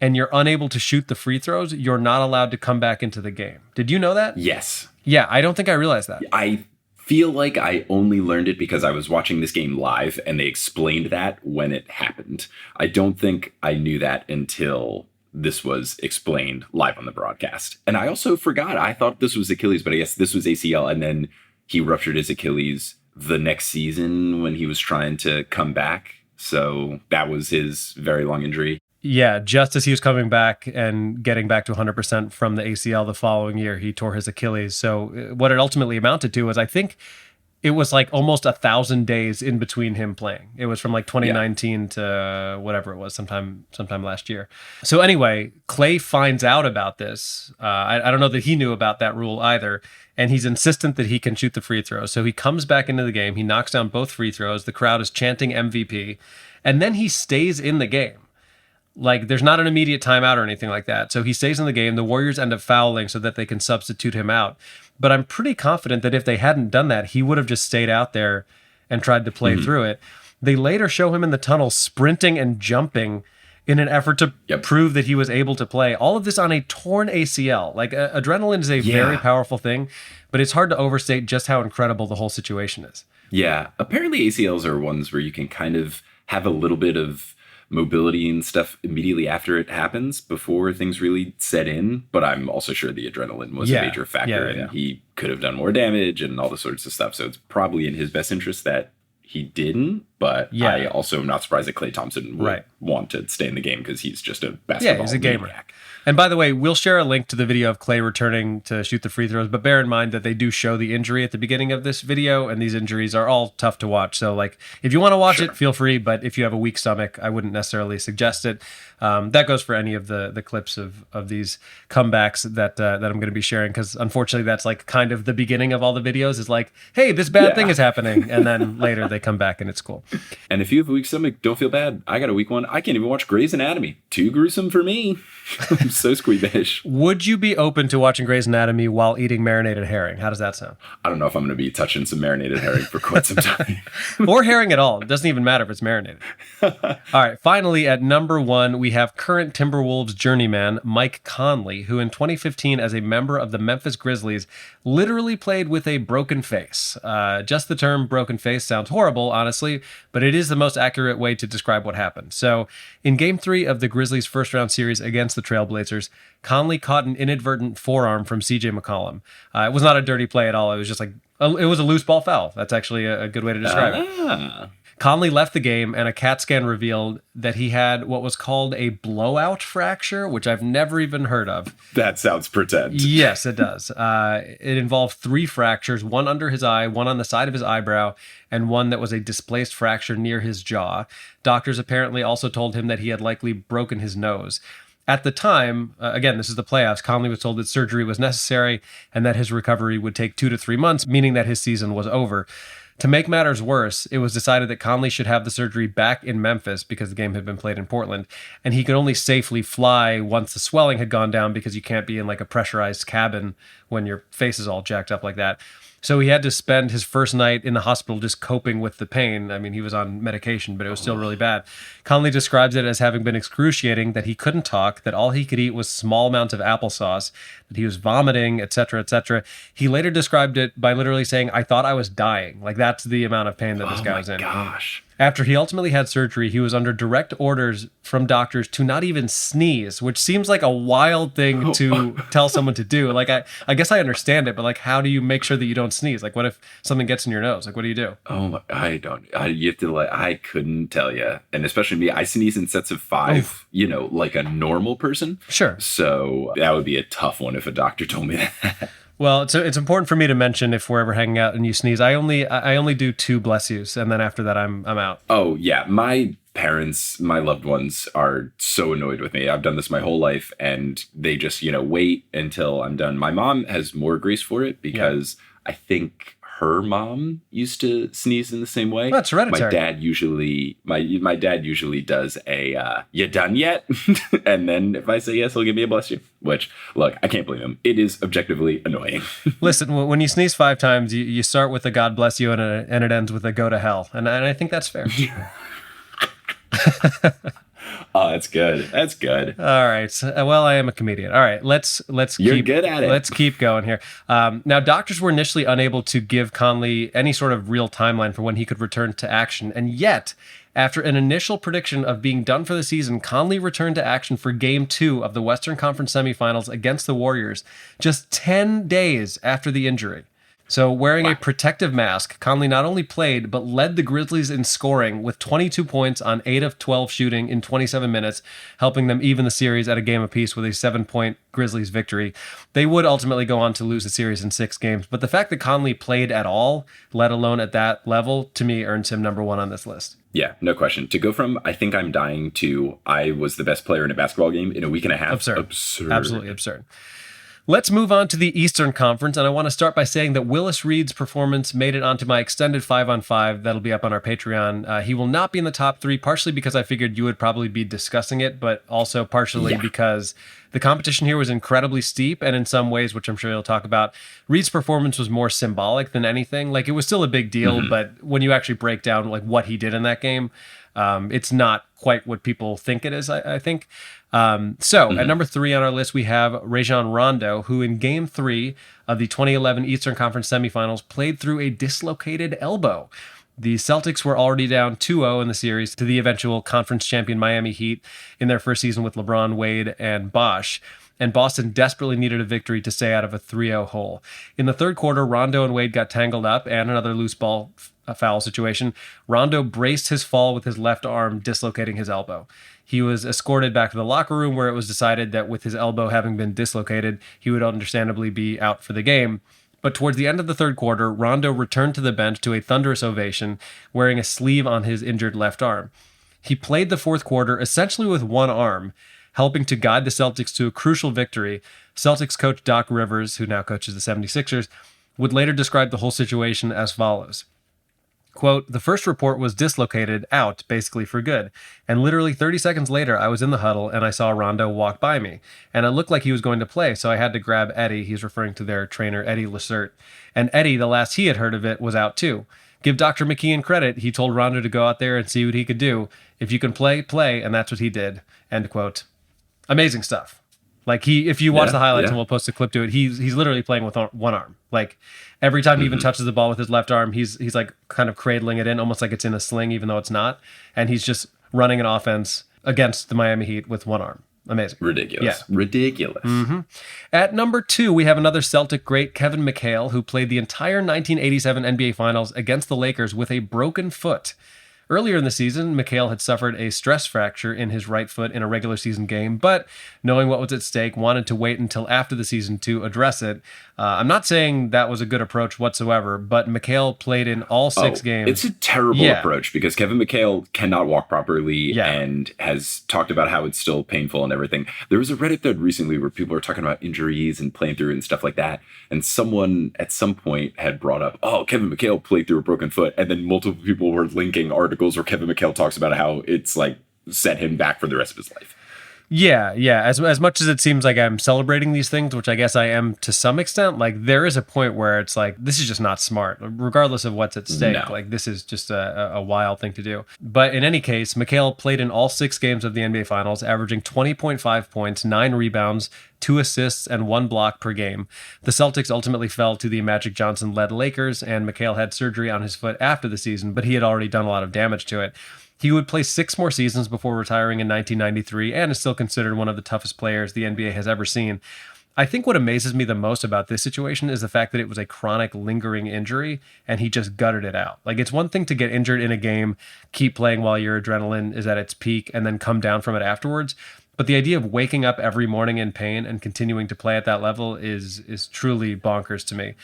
and you're unable to shoot the free throws, you're not allowed to come back into the game. Did you know that? Yes. Yeah, I don't think I realized that. I feel like I only learned it because I was watching this game live and they explained that when it happened. I don't think I knew that until this was explained live on the broadcast. And I also forgot. I thought this was Achilles, but I guess this was ACL. And then he ruptured his Achilles the next season when he was trying to come back. So that was his very long injury. Yeah, just as he was coming back and getting back to 100% from the ACL the following year, he tore his Achilles. So what it ultimately amounted to was, I think it was like almost 1,000 days in between him playing. It was from like 2019 to whatever it was, sometime last year. So anyway, Clay finds out about this. I don't know that he knew about that rule either. And he's insistent that he can shoot the free throws. So he comes back into the game. He knocks down both free throws. The crowd is chanting MVP. And then he stays in the game. Like, there's not an immediate timeout or anything like that. So he stays in the game. The Warriors end up fouling so that they can substitute him out. But I'm pretty confident that if they hadn't done that, he would have just stayed out there and tried to play through it. They later show him in the tunnel sprinting and jumping in an effort to prove that he was able to play. All of this on a torn ACL. Like, adrenaline is a very powerful thing, but it's hard to overstate just how incredible the whole situation is. Yeah. Apparently ACLs are ones where you can kind of have a little bit of mobility and stuff immediately after it happens before things really set in. But I'm also sure the adrenaline was a major factor and he could have done more damage and all the sorts of stuff. So it's probably in his best interest that he didn't. But I also am not surprised that Klay Thompson would want to stay in the game because he's just a basketball he's a gamer. maniac. And by the way, we'll share a link to the video of Clay returning to shoot the free throws, but bear in mind that they do show the injury at the beginning of this video, and these injuries are all tough to watch. So, like, if you want to watch it, feel free, but if you have a weak stomach, I wouldn't necessarily suggest it. That goes for any of the clips of these comebacks that I'm going to be sharing, because unfortunately that's like kind of the beginning of all the videos is like, hey, this bad thing is happening, and then later they come back and it's cool. And if you have a weak stomach, don't feel bad. I got a weak one. I can't even watch Grey's Anatomy. Too gruesome for me. I'm so squeamish. Would you be open to watching Grey's Anatomy while eating marinated herring? How does that sound? I don't know if I'm going to be touching some marinated herring for quite some time. Or herring at all. It doesn't even matter if it's marinated. All right. Finally, at number 1, we have current Timberwolves journeyman Mike Conley, who in 2015, as a member of the Memphis Grizzlies, literally played with a broken face. Just the term broken face sounds horrible, honestly, but it is the most accurate way to describe what happened. So in Game 3 of the Grizzlies' first-round series against the Trailblazers, Conley caught an inadvertent forearm from CJ McCollum. It was not a dirty play at all. It was just like, it was a loose ball foul. That's actually a good way to describe it. Conley left the game, and a CAT scan revealed that he had what was called a blowout fracture, which I've never even heard of. That sounds pretend. Yes, it does. It involved 3 fractures, one under his eye, one on the side of his eyebrow, and one that was a displaced fracture near his jaw. Doctors apparently also told him that he had likely broken his nose. At the time, again, this is the playoffs, Conley was told that surgery was necessary and that his recovery would take 2 to 3 months, meaning that his season was over. To make matters worse, it was decided that Conley should have the surgery back in Memphis because the game had been played in Portland, and he could only safely fly once the swelling had gone down because you can't be in like a pressurized cabin when your face is all jacked up like that. So he had to spend his first night in the hospital just coping with the pain. I mean, he was on medication, but it was still really bad. Conley describes it as having been excruciating, that he couldn't talk, that all he could eat was small amounts of applesauce, that he was vomiting, etc., etc. He later described it by literally saying, "I thought I was dying." Like, that's the amount of pain that this guy was in. Gosh. After he ultimately had surgery, he was under direct orders from doctors to not even sneeze, which seems like a wild thing to tell someone to do. Like, I guess I understand it, but like, how do you make sure that you don't sneeze? Like, what if something gets in your nose? Like, what do you do? Oh, you have to, like, I couldn't tell you. And especially me, I sneeze in sets of 5, Oof. Like a normal person. Sure. So that would be a tough one if a doctor told me that. Well, it's important for me to mention if we're ever hanging out and you sneeze, I only do 2 bless yous, and then after that I'm out. Oh yeah, my parents, my loved ones are so annoyed with me. I've done this my whole life, and they just wait until I'm done. My mom has more grace for it because I think her mom used to sneeze in the same way. That's hereditary. My dad usually does a "You done yet?" and then if I say yes, he'll give me a bless you. Which, look, I can't blame him. It is objectively annoying. Listen, when you sneeze 5 times, you start with a "God bless you" and it ends with a "Go to hell," and I think that's fair. Oh, that's good. That's good. All right. Well, I am a comedian. All right. Let's You're good at it. Let's keep going here. Now, doctors were initially unable to give Conley any sort of real timeline for when he could return to action, and yet, after an initial prediction of being done for the season, Conley returned to action for Game 2 of the Western Conference semifinals against the Warriors, just 10 days after the injury. So wearing a protective mask, Conley not only played, but led the Grizzlies in scoring with 22 points on 8 of 12 shooting in 27 minutes, helping them even the series at a game apiece with a 7-point Grizzlies victory. They would ultimately go on to lose the series in 6 games, but the fact that Conley played at all, let alone at that level, to me earns him number 1 on this list. Yeah, no question. To go from I think I'm dying to I was the best player in a basketball game in a week and a half. Absurd. Absolutely absurd. Let's move on to the Eastern Conference, and I want to start by saying that Willis Reed's performance made it onto my extended 5-on-5 that'll be up on our Patreon. He will not be in the top 3, partially because I figured you would probably be discussing it, but also partially because the competition here was incredibly steep, and in some ways, which I'm sure you'll talk about, Reed's performance was more symbolic than anything. Like, it was still a big deal, but when you actually break down like what he did in that game, it's not quite what people think it is, I think. At number 3 on our list, we have Rajon Rondo, who in Game 3 of the 2011 Eastern Conference semifinals played through a dislocated elbow. The Celtics were already down 2-0 in the series to the eventual conference champion Miami Heat in their first season with LeBron, Wade, and Bosh. And Boston desperately needed a victory to stay out of a 3-0 hole. In the third quarter, Rondo and Wade got tangled up and another loose ball foul situation. Rondo braced his fall with his left arm, dislocating his elbow. He was escorted back to the locker room where it was decided that with his elbow having been dislocated, he would understandably be out for the game. But towards the end of the third quarter, Rondo returned to the bench to a thunderous ovation, wearing a sleeve on his injured left arm. He played the fourth quarter essentially with one arm, helping to guide the Celtics to a crucial victory. Celtics coach Doc Rivers, who now coaches the 76ers, would later describe the whole situation as follows. Quote, "The first report was dislocated, out, basically for good. And literally 30 seconds later, I was in the huddle and I saw Rondo walk by me. And it looked like he was going to play, so I had to grab Eddie," he's referring to their trainer, Eddie Lacerte. "And Eddie, the last he had heard of it, was out too. Give Dr. McKeon credit, he told Rondo to go out there and see what he could do. If you can play, play, and that's what he did." End quote. Amazing stuff. Like, if you watch the highlights, and we'll post a clip to it, he's literally playing with one arm. Like, every time he even touches the ball with his left arm, he's like kind of cradling it in, almost like it's in a sling, even though it's not. And he's just running an offense against the Miami Heat with one arm. Amazing. Ridiculous. Yeah. Ridiculous. At number 2, we have another Celtic great, Kevin McHale, who played the entire 1987 NBA Finals against the Lakers with a broken foot. Earlier in the season, McHale had suffered a stress fracture in his right foot in a regular season game, but knowing what was at stake, wanted to wait until after the season to address it. I'm not saying that was a good approach whatsoever, but McHale played in all 6 games. It's a terrible approach because Kevin McHale cannot walk properly and has talked about how it's still painful and everything. There was a Reddit thread recently where people were talking about injuries and playing through and stuff like that. And someone at some point had brought up, Kevin McHale played through a broken foot. And then multiple people were linking articles where Kevin McHale talks about how it's like set him back for the rest of his life. Yeah. As much as it seems like I'm celebrating these things, which I guess I am to some extent, like there is a point where it's like, this is just not smart, regardless of what's at stake. No. Like this is just a wild thing to do. But in any case, McHale played in all 6 games of the NBA Finals, averaging 20.5 points, 9 rebounds, 2 assists, and 1 block per game. The Celtics ultimately fell to the Magic Johnson-led Lakers, and McHale had surgery on his foot after the season, but he had already done a lot of damage to it. He would play 6 more seasons before retiring in 1993 and is still considered one of the toughest players the NBA has ever seen. I think what amazes me the most about this situation is the fact that it was a chronic, lingering injury and he just gutted it out. Like, it's one thing to get injured in a game, keep playing while your adrenaline is at its peak, and then come down from it afterwards. But the idea of waking up every morning in pain and continuing to play at that level is truly bonkers to me.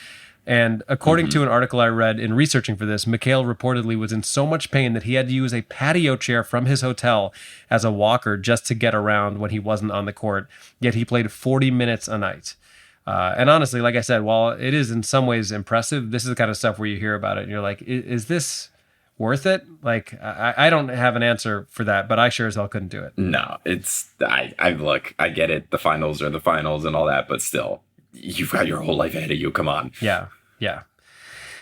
And according to an article I read in researching for this, McHale reportedly was in so much pain that he had to use a patio chair from his hotel as a walker just to get around when he wasn't on the court. Yet he played 40 minutes a night. And honestly, like I said, while it is in some ways impressive, this is the kind of stuff where you hear about it and you're like, is this worth it? Like, I don't have an answer for that, but I sure as hell couldn't do it. No, I look, I get it. The finals are the finals and all that, but still, you've got your whole life ahead of you. Come on. Yeah. Yeah.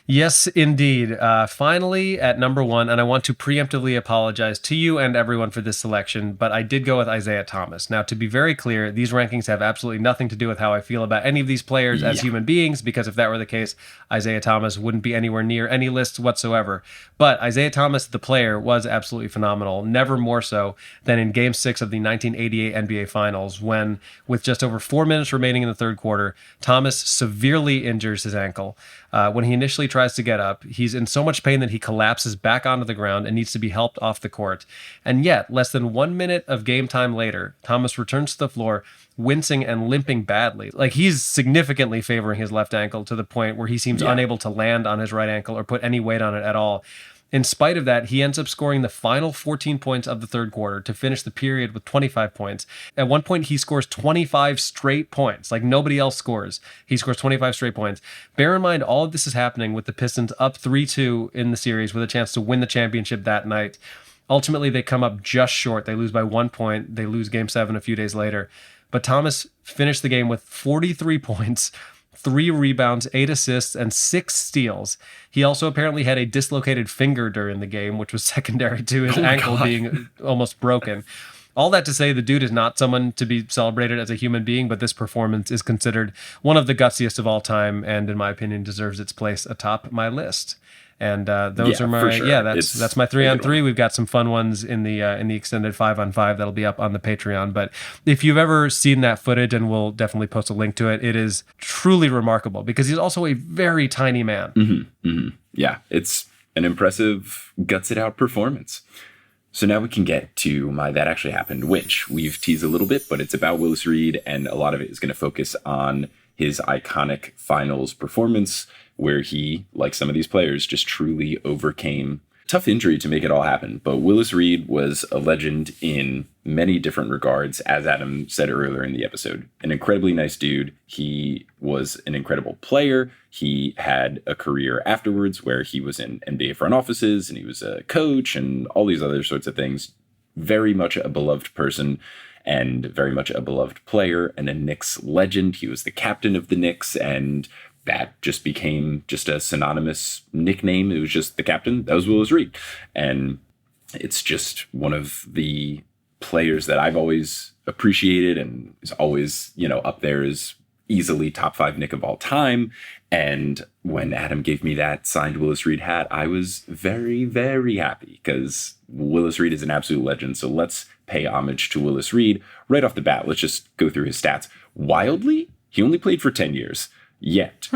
Yes, indeed. Finally, at number 1, and I want to preemptively apologize to you and everyone for this selection, but I did go with Isaiah Thomas. Now, to be very clear, these rankings have absolutely nothing to do with how I feel about any of these players as human beings, because if that were the case, Isaiah Thomas wouldn't be anywhere near any lists whatsoever. But Isaiah Thomas, the player, was absolutely phenomenal, never more so than in Game 6 of the 1988 NBA Finals, when, with just over 4 minutes remaining in the third quarter, Thomas severely injures his ankle. When he initially tries to get up, he's in so much pain that he collapses back onto the ground and needs to be helped off the court. And yet, less than 1 minute of game time later, Thomas returns to the floor, wincing and limping badly. Like, he's significantly favoring his left ankle to the point where he seems unable to land on his right ankle or put any weight on it at all. In spite of that, he ends up scoring the final 14 points of the third quarter to finish the period with 25 points. At one point, he scores 25 straight points, like nobody else scores. He scores 25 straight points. Bear in mind, all of this is happening with the Pistons up 3-2 in the series with a chance to win the championship that night. Ultimately, they come up just short. They lose by 1 point. They lose Game 7 a few days later. But Thomas finished the game with 43 points, 3 rebounds, 8 assists, and 6 steals. He also apparently had a dislocated finger during the game, which was secondary to his ankle being almost broken. All that to say, the dude is not someone to be celebrated as a human being, but this performance is considered one of the gutsiest of all time, and in my opinion, deserves its place atop my list. And those are my that's my 3-on-3. We've got some fun ones in the extended 5-on-5 that'll be up on the Patreon. But if you've ever seen that footage, and we'll definitely post a link to it, it is truly remarkable because he's also a very tiny man. Yeah, it's an impressive guts it out performance. So now we can get to my That Actually Happened, which we've teased a little bit, but it's about Willis Reed, and a lot of it is going to focus on his iconic finals performance, where he, like some of these players, just truly overcame tough injury to make it all happen. But Willis Reed was a legend in many different regards, as Adam said earlier in the episode. An incredibly nice dude. He was an incredible player. He had a career afterwards where he was in NBA front offices and he was a coach and all these other sorts of things. Very much a beloved person and very much a beloved player and a Knicks legend. He was the captain of the Knicks, and that just became just a synonymous nickname. It was just the captain. That was Willis Reed. And it's just one of the players that I've always appreciated and is always, up there as easily top 5 Knick of all time. And when Adam gave me that signed Willis Reed hat, I was very, very happy because Willis Reed is an absolute legend. So let's pay homage to Willis Reed right off the bat. Let's just go through his stats. Wildly, he only played for 10 years. Yet.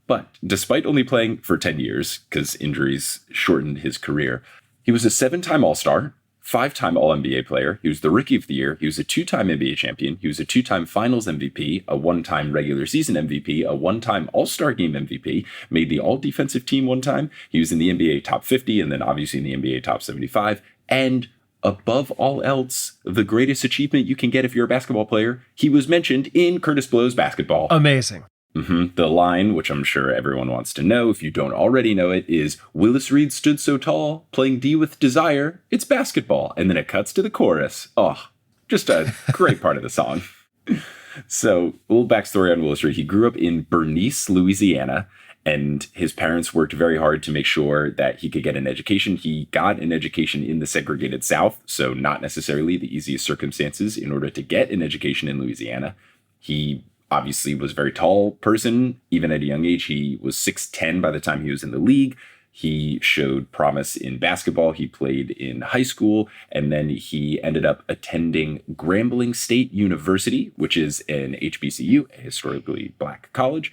But despite only playing for 10 years, because injuries shortened his career, he was a 7-time All-Star, 5-time All-NBA player. He was the Rookie of the Year. He was a 2-time NBA champion. He was a 2-time Finals MVP, a 1-time regular season MVP, a 1-time All-Star Game MVP, made the All-Defensive Team 1 time. He was in the NBA Top 50 and then obviously in the NBA Top 75. And above all else, the greatest achievement you can get if you're a basketball player, he was mentioned in Curtis Blow's Basketball. Amazing. The line, which I'm sure everyone wants to know if you don't already know it, is Willis Reed stood so tall, playing D with desire, it's basketball. And then it cuts to the chorus. Oh, just a great part of the song. So, a little backstory on Willis Reed. He grew up in Bernice, Louisiana, and his parents worked very hard to make sure that he could get an education. He got an education in the segregated South, so not necessarily the easiest circumstances in order to get an education in Louisiana. He obviously was a very tall person. Even at a young age, he was 6'10" by the time he was in the league. He showed promise in basketball. He played in high school, and then he ended up attending Grambling State University, which is an HBCU, a historically black college.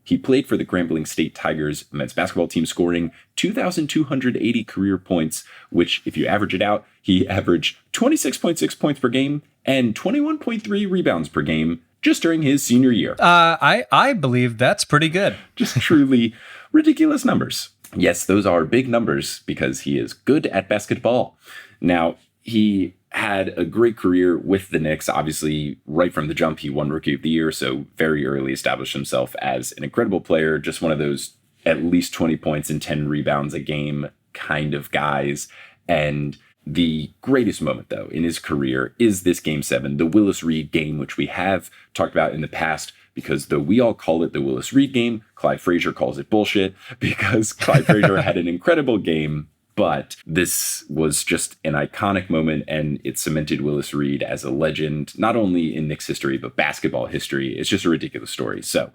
He played for the Grambling State Tigers men's basketball team, scoring 2,280 career points, which, if you average it out, he averaged 26.6 points per game and 21.3 rebounds per game just during his senior year. I believe that's pretty good. Just truly ridiculous numbers. Yes, those are big numbers because he is good at basketball. Now, he had a great career with the Knicks. Obviously, right from the jump, he won Rookie of the Year, so very early established himself as an incredible player, just one of those at least 20 points and 10 rebounds a game kind of guys. And the greatest moment, though, in his career is this Game 7, the Willis Reed game, which we have talked about in the past, because though we all call it the Willis Reed game, Clyde Frazier calls it bullshit, because Clyde Frazier had an incredible game. But this was just an iconic moment, and it cemented Willis Reed as a legend, not only in Knicks history, but basketball history. It's just a ridiculous story. So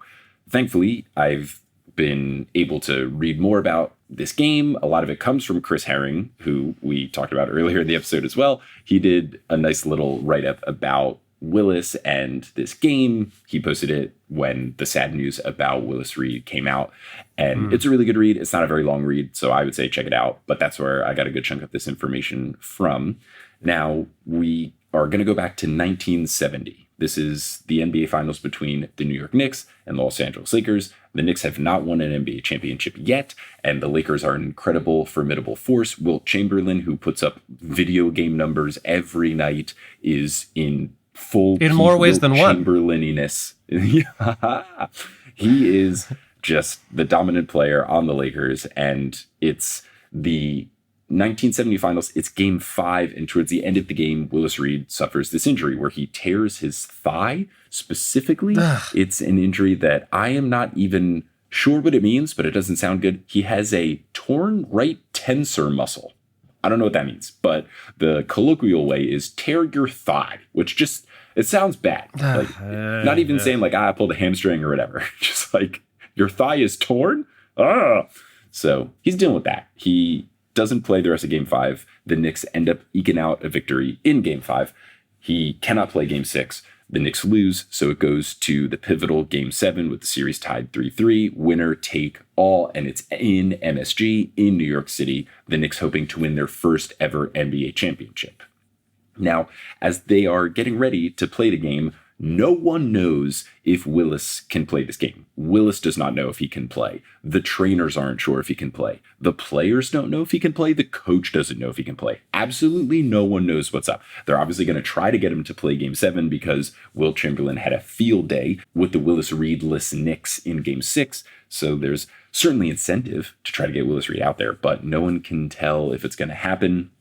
thankfully, I've been able to read more about this game. A lot of it comes from Chris Herring, who we talked about earlier in the episode as well. He did a nice little write-up about Willis and this game. He posted it when the sad news about Willis Reed came out. And it's a really good read. It's not a very long read, so I would say check it out. But that's where I got a good chunk of this information from. Now, we are going to go back to 1970. This is the NBA Finals between the New York Knicks and the Los Angeles Lakers. The Knicks have not won an NBA championship yet, and the Lakers are an incredible, formidable force. Wilt Chamberlain, who puts up video game numbers every night, is in full in more ways than one Chamberlaininess. He is just the dominant player on the Lakers, and it's the 1970 finals. It's Game 5, and towards the end of the game, Willis Reed suffers this injury where he tears his thigh. Specifically, it's an injury that I am not even sure what it means, but it doesn't sound good. He has a torn right tensor muscle. I don't know what that means, but the colloquial way is tear your thigh, which just, it sounds bad. Like, not even saying like, I pulled a hamstring or whatever. Just like, your thigh is torn? So he's dealing with that. He doesn't play the rest of Game 5. The Knicks end up eking out a victory in Game 5. He cannot play Game 6. The Knicks lose, so it goes to the pivotal Game 7 with the series tied 3-3. Winner take all, and it's in MSG in New York City. The Knicks hoping to win their first ever NBA championship. Now, as they are getting ready to play the game, no one knows if Willis can play this game. Willis does not know if he can play. The trainers aren't sure if he can play. The players don't know if he can play. The coach doesn't know if he can play. Absolutely no one knows what's up. They're obviously going to try to get him to play Game 7 because Wilt Chamberlain had a field day with the Willis Reed-less Knicks in Game 6. So there's certainly incentive to try to get Willis Reed out there, but no one can tell if it's going to happen.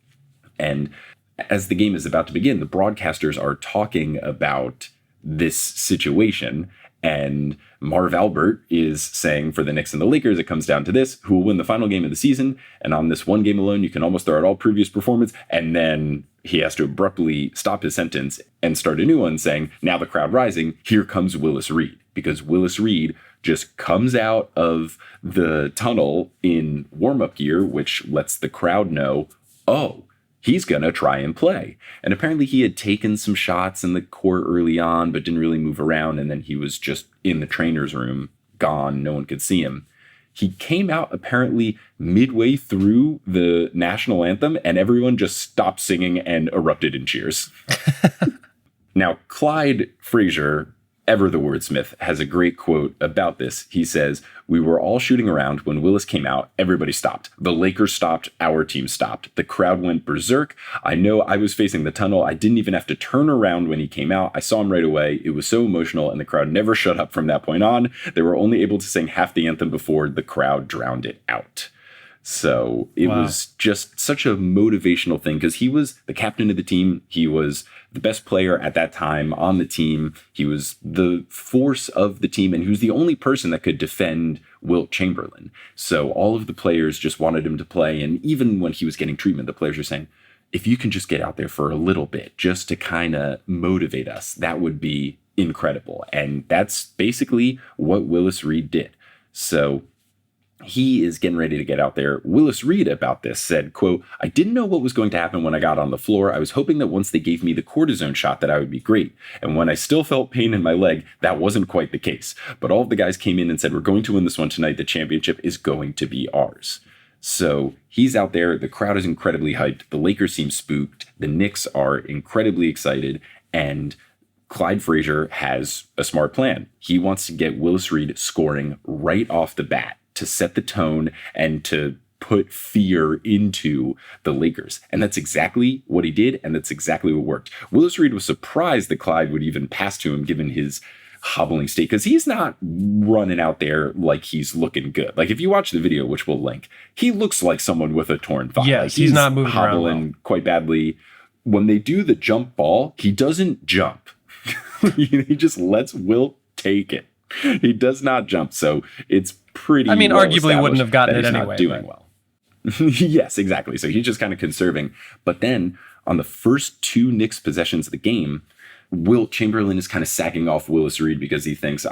And as the game is about to begin, the broadcasters are talking about this situation, and Marv Albert is saying for the Knicks and the Lakers, it comes down to this: who will win the final game of the season? And on this one game alone, you can almost throw out all previous performance. And then he has to abruptly stop his sentence and start a new one saying, now the crowd rising, here comes Willis Reed. Because Willis Reed just comes out of the tunnel in warm-up gear, which lets the crowd know, oh, he's going to try and play. And apparently he had taken some shots in the court early on, but didn't really move around. And then he was just in the trainer's room, gone. No one could see him. He came out apparently midway through the national anthem, and everyone just stopped singing and erupted in cheers. Now, Clyde Frazier, ever the wordsmith, has a great quote about this. He says, "We were all shooting around. When Willis came out, everybody stopped. The Lakers stopped. Our team stopped. The crowd went berserk. I know I was facing the tunnel. I didn't even have to turn around when he came out. I saw him right away. It was so emotional, and the crowd never shut up from that point on. They were only able to sing half the anthem before the crowd drowned it out." So it was just such a motivational thing because he was the captain of the team. He was the best player at that time on the team. He was the force of the team, and he was the only person that could defend Wilt Chamberlain. So all of the players just wanted him to play. And even when he was getting treatment, the players were saying, if you can just get out there for a little bit, just to kind of motivate us, that would be incredible. And that's basically what Willis Reed did. So he is getting ready to get out there. Willis Reed about this said, quote, "I didn't know what was going to happen when I got on the floor. I was hoping that once they gave me the cortisone shot that I would be great. And when I still felt pain in my leg, that wasn't quite the case. But all of the guys came in and said, we're going to win this one tonight. The championship is going to be ours." So he's out there. The crowd is incredibly hyped. The Lakers seem spooked. The Knicks are incredibly excited. And Clyde Frazier has a smart plan. He wants to get Willis Reed scoring right off the bat, to set the tone and to put fear into the Lakers. And that's exactly what he did, and that's exactly what worked. Willis Reed was surprised that Clyde would even pass to him given his hobbling state, because he's not running out there like he's looking good. Like if you watch the video, which we'll link, he looks like someone with a torn thigh. Yes, like he's not moving hobbling around well. quite badly. When they do the jump ball, he doesn't jump. He just lets Wilt take it. He does not jump, so it's pretty. I mean, arguably wouldn't have gotten it anyway. Not doing well. Yes, exactly. So he's just kind of conserving. But then on the first 2 Knicks possessions of the game, Wilt Chamberlain is kind of sacking off Willis Reed because he thinks,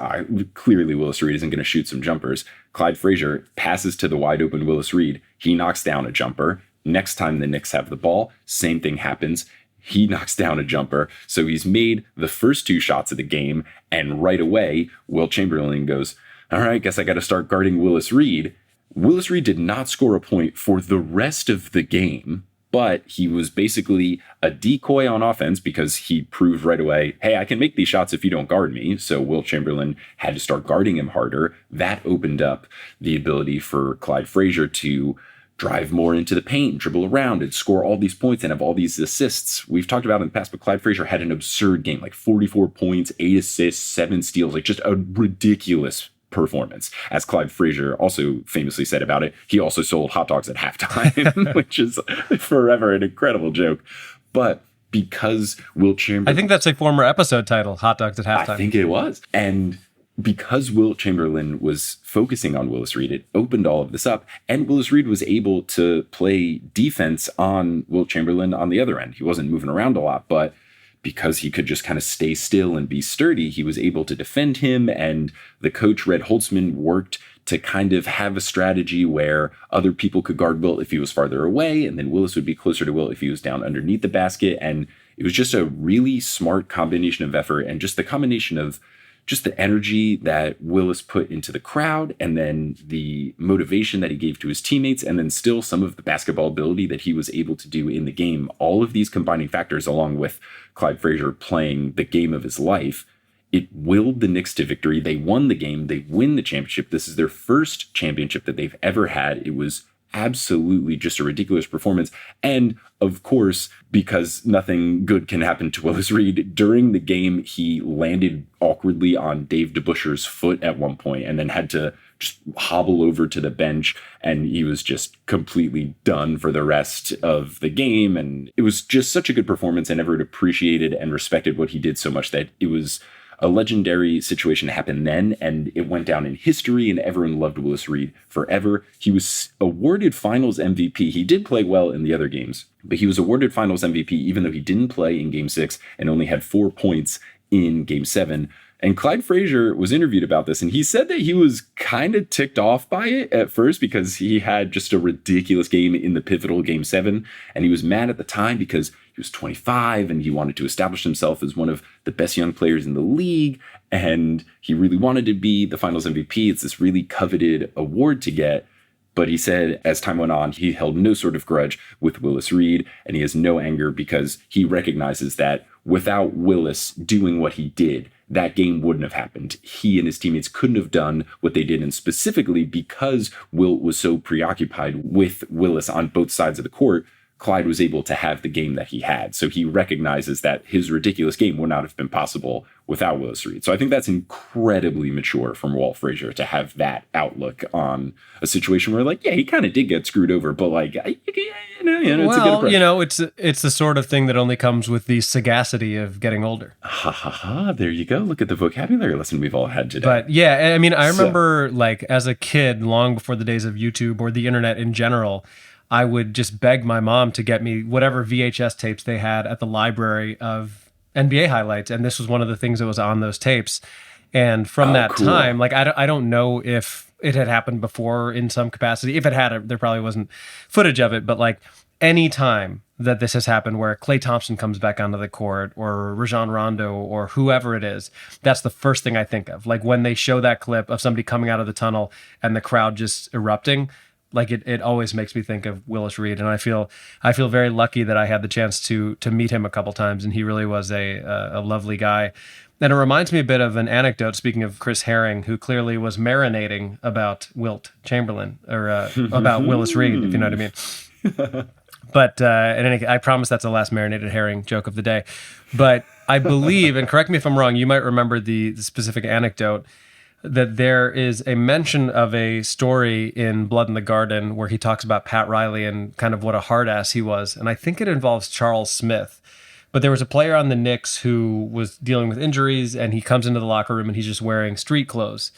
clearly Willis Reed isn't going to shoot some jumpers. Clyde Frazier passes to the wide open Willis Reed. He knocks down a jumper. Next time the Knicks have the ball, same thing happens. He knocks down a jumper. So he's made the first 2 shots of the game. And right away, Wilt Chamberlain goes, all right, guess I got to start guarding Willis Reed. Willis Reed did not score a point for the rest of the game, but he was basically a decoy on offense because he proved right away, hey, I can make these shots if you don't guard me. So Wilt Chamberlain had to start guarding him harder. That opened up the ability for Clyde Frazier to drive more into the paint, dribble around, and score all these points and have all these assists. We've talked about in the past, but Clyde Frazier had an absurd game, like 44 points, 8 assists, 7 steals, like just a ridiculous performance. As Clyde Frazier also famously said about it, he also sold hot dogs at halftime, which is forever an incredible joke. But because Wilt Chamberlain... I think that's a former episode title, Hot Dogs at Halftime. I think it was. And because Wilt Chamberlain was focusing on Willis Reed, it opened all of this up. And Willis Reed was able to play defense on Wilt Chamberlain on the other end. He wasn't moving around a lot, but because he could just kind of stay still and be sturdy, he was able to defend him. And the coach, Red Holtzman, worked to kind of have a strategy where other people could guard Wilt if he was farther away, and then Willis would be closer to Wilt if he was down underneath the basket. And it was just a really smart combination of effort, and just the combination of just the energy that Willis put into the crowd, and then the motivation that he gave to his teammates, and then still some of the basketball ability that he was able to do in the game. All of these combining factors, along with Clyde Frazier playing the game of his life, it willed the Knicks to victory. They won the game. They win the championship. This is their first championship that they've ever had. It was absolutely just a ridiculous performance. And of course, because nothing good can happen to Willis Reed, during the game, he landed awkwardly on Dave DeBusschere's foot at one point and then had to just hobble over to the bench, and he was just completely done for the rest of the game. And it was just such a good performance, and everyone appreciated and respected what he did so much that it was a legendary situation happened then, and it went down in history, and everyone loved Willis Reed forever. He was awarded Finals MVP. He did play well in the other games, but he was awarded Finals MVP even though he didn't play in Game 6 and only had 4 points in Game 7. And Clyde Frazier was interviewed about this, and he said that he was kind of ticked off by it at first because he had just a ridiculous game in the pivotal Game 7, and he was mad at the time because he was 25 and he wanted to establish himself as one of the best young players in the league, and he really wanted to be the Finals MVP. It's this really coveted award to get. But he said as time went on, he held no sort of grudge with Willis Reed, and he has no anger because he recognizes that without Willis doing what he did, that game wouldn't have happened. He and his teammates couldn't have done what they did, and specifically because Wilt was so preoccupied with Willis on both sides of the court, Clyde was able to have the game that he had. So he recognizes that his ridiculous game would not have been possible without Willis Reed. So I think that's incredibly mature from Walt Frazier to have that outlook on a situation where, like, yeah, he kind of did get screwed over, but like, it's a good approach. It's the sort of thing that only comes with the sagacity of getting older. Ha ha ha! There you go. Look at the vocabulary lesson we've all had today. But yeah, I mean, I remember like as a kid, long before the days of YouTube or the internet in general, I would just beg my mom to get me whatever VHS tapes they had at the library of NBA highlights. And this was one of the things that was on those tapes. And from that time, like, I don't know if it had happened before in some capacity. If it had, there probably wasn't footage of it. But like any time that this has happened where Klay Thompson comes back onto the court or Rajon Rondo or whoever it is, that's the first thing I think of. Like when they show that clip of somebody coming out of the tunnel and the crowd just erupting, Like it always makes me think of Willis Reed, and I feel very lucky that I had the chance to meet him a couple times, and he really was a lovely guy. And it reminds me a bit of an anecdote, speaking of Chris Herring, who clearly was marinating about Wilt Chamberlain, or about Willis Reed, if you know what I mean. But I promise that's the last marinated herring joke of the day. But I believe, and correct me if I'm wrong, you might remember the specific anecdote, that there is a mention of a story in Blood in the Garden where he talks about Pat Riley and kind of what a hard ass he was. And I think it involves Charles Smith. But there was a player on the Knicks who was dealing with injuries, and he comes into the locker room and he's just wearing street clothes.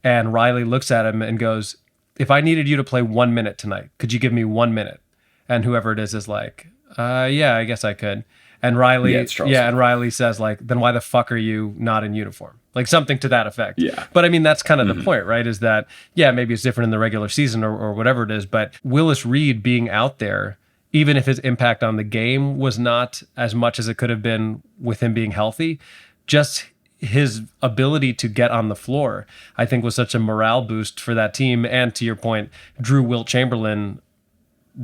And Riley looks at him and goes, "If I needed you to play 1 minute tonight, could you give me 1 minute?" And whoever it is like, yeah, I guess I could. And Riley, and Riley says, like, "Then why the fuck are you not in uniform?" Like something to that effect. Yeah. But I mean, that's kind of the point, right? Is that, yeah, maybe it's different in the regular season or whatever it is, but Willis Reed being out there, even if his impact on the game was not as much as it could have been with him being healthy, just his ability to get on the floor, I think, was such a morale boost for that team. And to your point, drew Wilt Chamberlain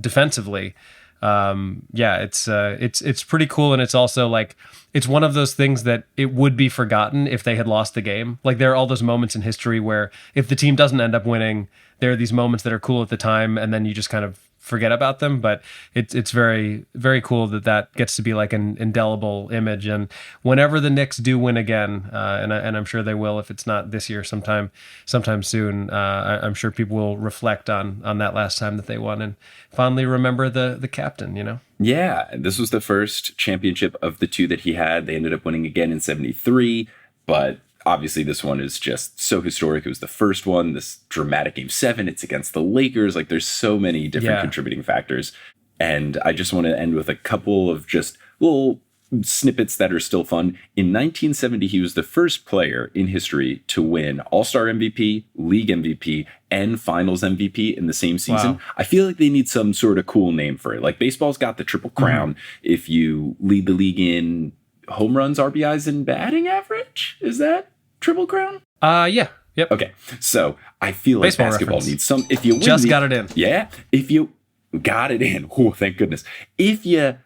defensively. It's pretty cool. And it's also like, it's one of those things that it would be forgotten if they had lost the game. Like there are all those moments in history where if the team doesn't end up winning, there are these moments that are cool at the time and then you just kind of forget about them. But it's very, very cool that gets to be like an indelible image. And whenever the Knicks do win again, and I'm sure they will, if it's not this year, sometime soon, I'm sure people will reflect on that last time that they won and fondly remember the captain, you know? Yeah, this was the first championship of the two that he had. They ended up winning again in 73, but obviously this one is just so historic. It was the first one, this dramatic Game 7. It's against the Lakers. Like there's so many different contributing factors. And I just want to end with a couple of just little snippets that are still fun. In 1970, he was the first player in history to win All-Star MVP, League MVP, and Finals MVP in the same season. Wow. I feel like they need some sort of cool name for it. Like baseball's got the Triple Crown. If you lead the league in home runs, RBIs, and batting average, is that Triple Crown? Yeah. Yep. Okay. So I feel like baseball basketball reference. needs some. If you just got it in. Yeah. If you got it in. Oh, thank goodness. If you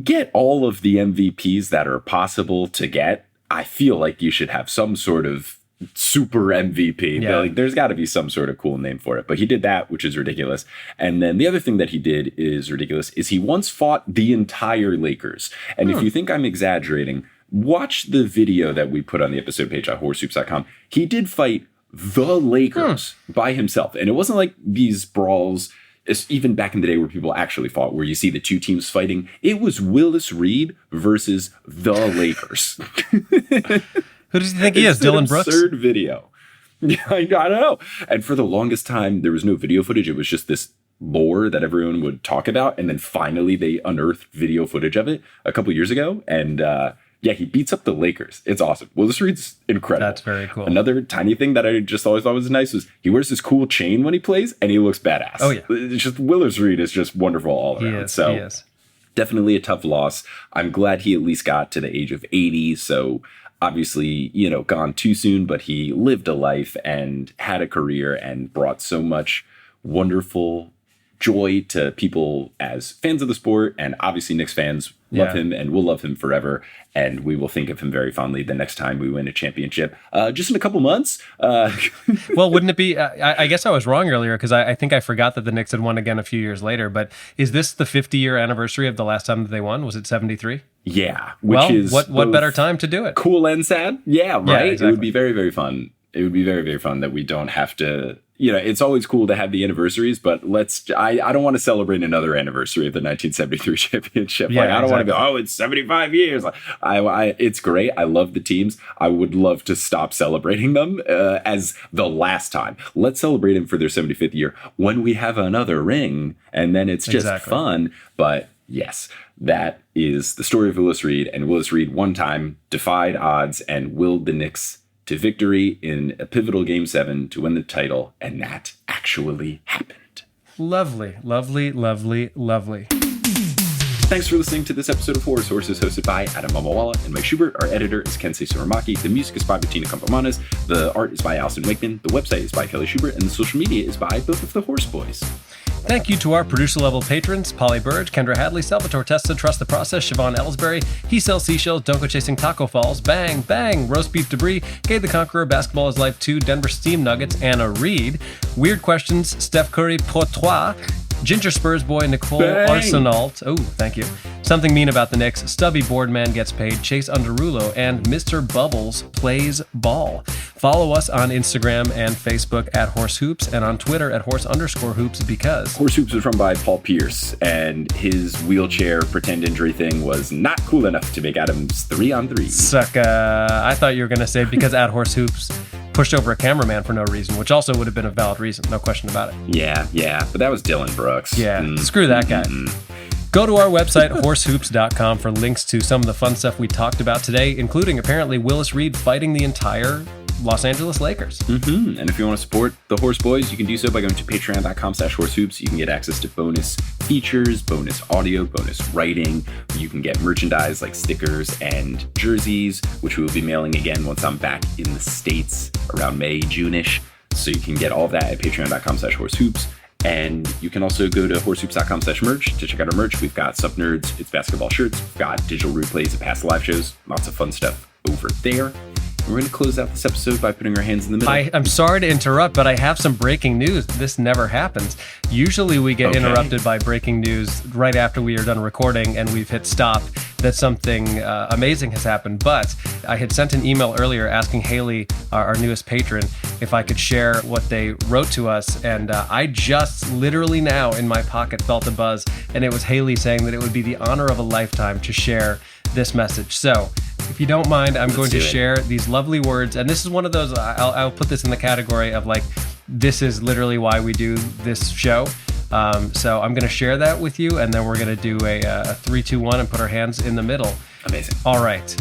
get all of the MVPs that are possible to get, I feel like you should have some sort of super MVP. Yeah. Like, there's got to be some sort of cool name for it. But he did that, which is ridiculous. And then the other thing that he did is ridiculous is he once fought the entire Lakers. And if you think I'm exaggerating, watch the video that we put on the episode page at horsehoops.com. He did fight the Lakers by himself. And it wasn't like these brawls, even back in the day where people actually fought, where you see the two teams fighting. It was Willis Reed versus the Lakers. Who does he think he is? Dillon Brooks? Absurd video. Yeah, I don't know. And for the longest time, there was no video footage. It was just this lore that everyone would talk about. And then finally, they unearthed video footage of it a couple years ago. And yeah, he beats up the Lakers. It's awesome. Willis Reed's incredible. That's very cool. Another tiny thing that I just always thought was nice was he wears this cool chain when he plays, and he looks badass. Oh, yeah. It's just Willis Reed is just wonderful all around. He is. Definitely a tough loss. I'm glad he at least got to the age of 80. So obviously, gone too soon, but he lived a life and had a career and brought so much wonderful joy to people as fans of the sport. And obviously Knicks fans love him and will love him forever. And we will think of him very fondly the next time we win a championship, just in a couple months. Well, wouldn't it be, I guess I was wrong earlier because I think I forgot that the Knicks had won again a few years later, but is this the 50-year anniversary of the last time that they won? Was it 73? Yeah. What better time to do it? Cool and sad. Yeah, right. Yeah, exactly. It would be very, very fun. It would be very, very fun that we don't have to, it's always cool to have the anniversaries, but I don't want to celebrate another anniversary of the 1973 championship. Yeah, I don't want to go, it's 75 years. It's great. I love the teams. I would love to stop celebrating them as the last time. Let's celebrate them for their 75th year when we have another ring, and then it's just fun. But yes, that is the story of Willis Reed. And Willis Reed one time defied odds and willed the Knicks to victory in a pivotal Game 7 to win the title, and that actually happened. Lovely, lovely, lovely, lovely. Thanks for listening to this episode of Horror Sources, hosted by Adam Mamawala and Mike Schubert. Our editor is Kensei Suramaki. The music is by Bettina Campomanes. The art is by Alison Wakeman. The website is by Kelly Schubert, and the social media is by both of the Horse Boys. Thank you to our producer-level patrons, Polly Burge, Kendra Hadley, Salvatore Testa, Trust the Process, Siobhan Ellsbury, He Sells Seashells, Don't Go Chasing Taco Falls, Bang, Bang, Roast Beef Debris, Gay the Conqueror, Basketball is Life 2, Denver Steam Nuggets, Anna Reed, Weird Questions, Steph Curry, Pour Trois, Ginger Spurs Boy, Nicole Bang. Arsenault, oh, thank you, Something Mean About the Knicks, Stubby Boardman Gets Paid, Chase Underulo, and Mr. Bubbles Plays Ball. Follow us on Instagram and Facebook at Horse Hoops and on Twitter at Horse_Hoops because Horse Hoops was run by Paul Pierce, and his wheelchair pretend injury thing was not cool enough to make Adams 3-on-3. Sucka. I thought you were going to say because at Horse Hoops pushed over a cameraman for no reason, which also would have been a valid reason, no question about it. Yeah, but that was Dillon Brooks. Yeah, screw that guy. Go to our website, horsehoops.com, for links to some of the fun stuff we talked about today, including apparently Willis Reed fighting the entire Los Angeles Lakers. And if you want to support the Horse Boys, you can do so by going to patreon.com/horsehoops. You can get access to bonus features, bonus audio, bonus writing. You can get merchandise like stickers and jerseys, which we will be mailing again once I'm back in the States around May, June-ish. So you can get all of that at patreon.com/horsehoops. And you can also go to horsehoops.com/merch to check out our merch. We've got Sup Nerds, it's basketball shirts. We've got digital replays of past live shows. Lots of fun stuff over there. We're going to close out this episode by putting our hands in the middle. I'm sorry to interrupt, but I have some breaking news. This never happens. Usually we get interrupted by breaking news right after we are done recording and we've hit stop that something amazing has happened. But I had sent an email earlier asking Haley, our newest patron, if I could share what they wrote to us. And I just literally now in my pocket felt a buzz. And it was Haley saying that it would be the honor of a lifetime to share this message. So if you don't mind, I'm going to share these lovely words. And this is one of those, I'll put this in the category of like, this is literally why we do this show. So I'm going to share that with you. And then we're going to do a 3, 2, 1 and put our hands in the middle. Amazing. All right.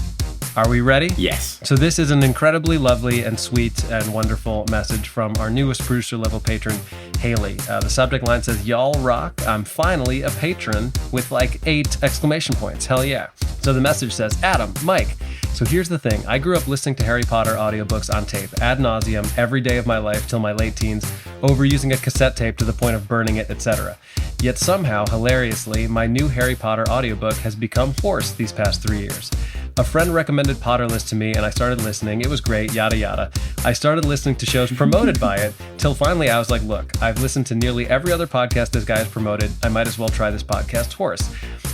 Are we ready? Yes. So this is an incredibly lovely and sweet and wonderful message from our newest producer-level patron, Haley. The subject line says, "Y'all rock. I'm finally a patron," with like 8 exclamation points. Hell yeah. So the message says, "Adam, Mike. So here's the thing. I grew up listening to Harry Potter audiobooks on tape, ad nauseum, every day of my life till my late teens, overusing a cassette tape to the point of burning it, etc. Yet somehow, hilariously, my new Harry Potter audiobook has become Horse these past 3 years. A friend recommended Potterless to me and I started listening. It was great, yada yada. I started listening to shows promoted by it, till finally I was like, look, I've listened to nearly every other podcast this guy has promoted. I might as well try this podcast, Horse.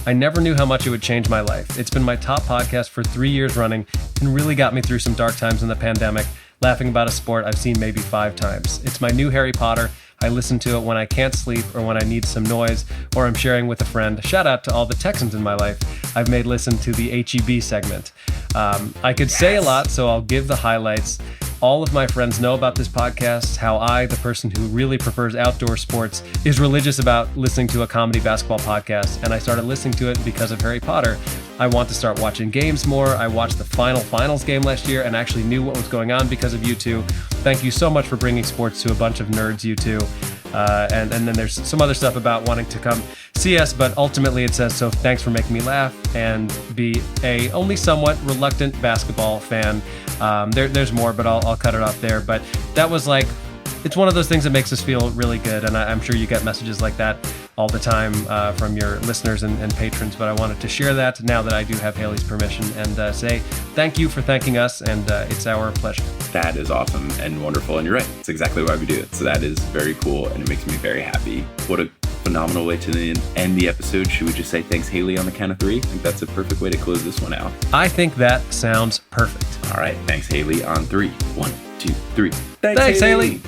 I never knew how much it would change my life. It's been my top podcast for 3 years running and really got me through some dark times in the pandemic, laughing about a sport I've seen maybe 5 times. It's my new Harry Potter. I listen to it when I can't sleep or when I need some noise or I'm sharing with a friend. Shout out to all the Texans in my life I've made listen to the HEB segment. I could say a lot, so I'll give the highlights. All of my friends know about this podcast, how I, the person who really prefers outdoor sports, is religious about listening to a comedy basketball podcast, and I started listening to it because of Harry Potter. I want to start watching games more. I watched the finals game last year and actually knew what was going on because of you two. Thank you so much for bringing sports to a bunch of nerds, you two. And then there's some other stuff about wanting to come see us, but ultimately it says, so thanks for making me laugh and be a only somewhat reluctant basketball fan. There's more, but I'll cut it off there. But that was like, it's one of those things that makes us feel really good. And I'm sure you get messages like that all the time from your listeners and patrons, but I wanted to share that now that I do have Haley's permission and say thank you for thanking us, and it's our pleasure. That is awesome and wonderful, and you're right. It's exactly why we do it. So that is very cool, and it makes me very happy. What a phenomenal way to end the episode. Should we just say thanks, Haley, on the count of 3? I think that's a perfect way to close this one out. I think that sounds perfect. All right, thanks, Haley, on 3. 1, 2, 3. Thanks, Haley.